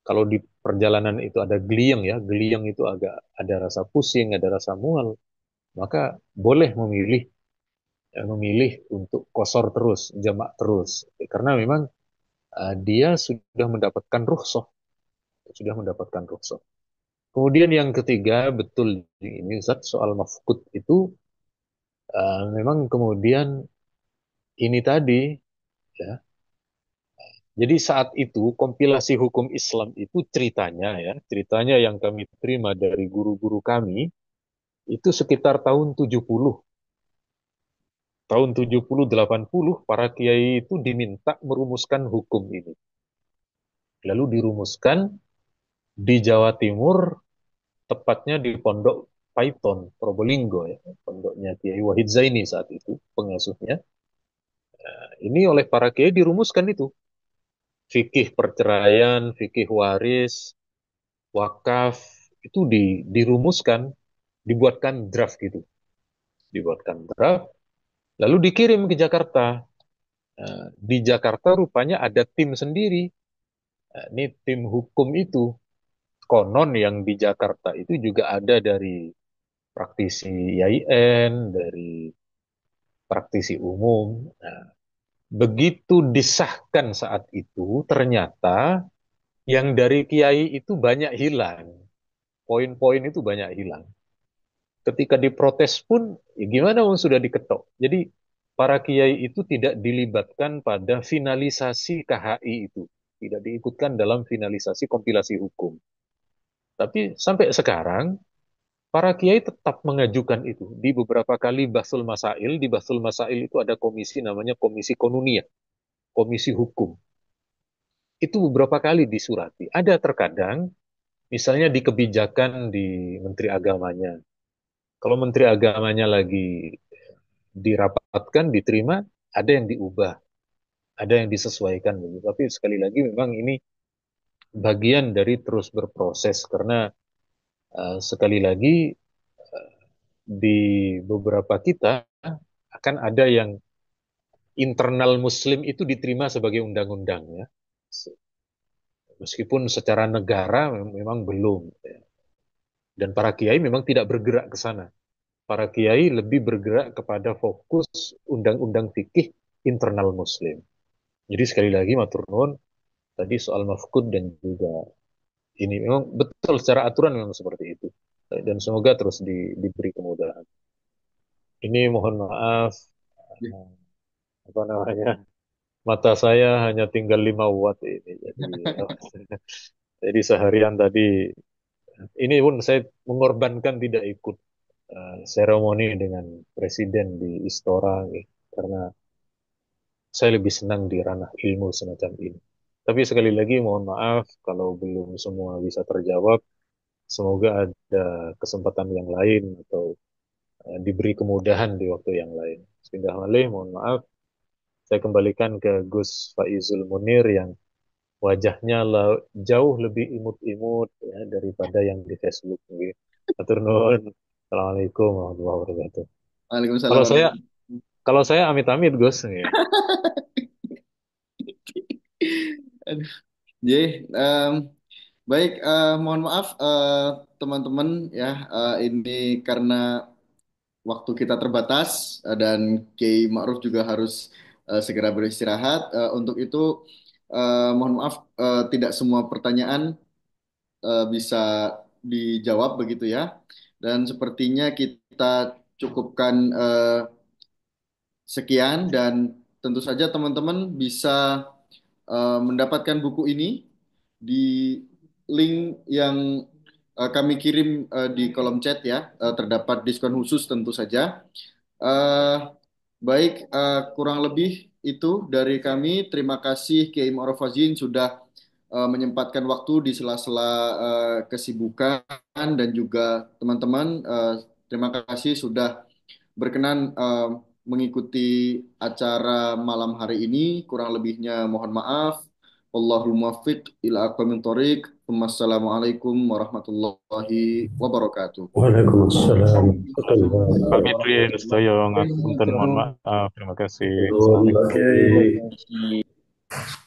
kalau di perjalanan itu ada geliyang, ya, geliyang itu agak ada rasa pusing, ada rasa mual, maka boleh memilih untuk kosor terus, jamak terus, karena memang dia sudah mendapatkan rukhsah. Kemudian yang ketiga, betul ini Ustaz, soal mafqud itu memang kemudian ini tadi, ya. Jadi saat itu kompilasi hukum Islam itu ceritanya yang kami terima dari guru-guru kami itu sekitar tahun 70. Tahun 70 80 para kiai itu diminta merumuskan hukum ini. Lalu dirumuskan di Jawa Timur, tepatnya di Pondok Paiton, Probolinggo, ya, pondoknya Kiai Wahid Zaini saat itu pengasuhnya. Ini oleh para kiai dirumuskan itu. Fikih perceraian, fikih waris, wakaf, itu dirumuskan, dibuatkan draft gitu. Dibuatkan draft, lalu dikirim ke Jakarta. Di Jakarta rupanya ada tim sendiri. Ini tim hukum itu. Konon yang di Jakarta itu juga ada dari praktisi IAIN, dari praktisi umum. Nah, begitu disahkan saat itu, ternyata yang dari kiai itu banyak hilang. Poin-poin itu banyak hilang. Ketika diprotes pun, ya gimana sudah diketok. Jadi para kiai itu tidak dilibatkan pada finalisasi KHI itu. Tidak diikutkan dalam finalisasi kompilasi hukum. Tapi sampai sekarang, para kiai tetap mengajukan itu. Di beberapa kali di Bahsul Masail itu ada komisi namanya Komisi Konunia, Komisi Hukum. Itu beberapa kali disurati. Ada terkadang, misalnya di kebijakan di Menteri Agamanya. Kalau Menteri Agamanya lagi dirapatkan, diterima, ada yang diubah, ada yang disesuaikan. Tapi sekali lagi memang ini bagian dari terus berproses karena sekali lagi di beberapa kita akan ada yang internal Muslim itu diterima sebagai undang-undang ya. Meskipun secara negara memang belum. Ya. Dan para kiai memang tidak bergerak ke sana. Para kiai lebih bergerak kepada fokus undang-undang fikih internal Muslim. Jadi sekali lagi matur nuwun tadi soal mafkud dan juga ini memang betul secara aturan memang seperti itu. Dan semoga terus diberi kemudahan. Ini mohon maaf apa namanya mata saya hanya tinggal 5 watt ini jadi seharian tadi ini pun saya mengorbankan tidak ikut seremoni dengan presiden di Istora gitu, karena saya lebih senang di ranah ilmu semacam ini. Tapi sekali lagi mohon maaf kalau belum semua bisa terjawab. Semoga ada kesempatan yang lain atau diberi kemudahan di waktu yang lain. Sehingga malih mohon maaf. Saya kembalikan ke Gus Faizul Munir yang wajahnya jauh lebih imut-imut ya, daripada yang di Facebook. Atur nuhun. Assalamualaikum warahmatullahi wabarakatuh. Waalaikumsalam Kalau saya warahmatullahi kalau saya amit-amit Gus. Ya. Aduh. Baik, mohon maaf teman-teman ya, ini karena waktu kita terbatas dan Kiai Ma'ruf juga harus segera beristirahat. Untuk itu mohon maaf tidak semua pertanyaan bisa dijawab begitu ya. Dan sepertinya kita cukupkan sekian dan tentu saja teman-teman bisa mendapatkan buku ini di link yang kami kirim di kolom chat ya. Terdapat diskon khusus tentu saja. Eh, Baik, kurang lebih itu dari kami. Terima kasih Kiai Ma'ruf Fazin sudah menyempatkan waktu di sela-sela kesibukan dan juga teman-teman. Terima kasih sudah berkenan mengikuti acara malam hari ini. Kurang lebihnya mohon maaf. Wallahul muwaffiq ila aqwamit thoriq. Wassalamualaikum warahmatullahi wabarakatuh. Waalaikumsalam. Kami Prin, sedaya ngapunten mohon maaf. Terima kasih. Assalamualaikum. Terima kasih.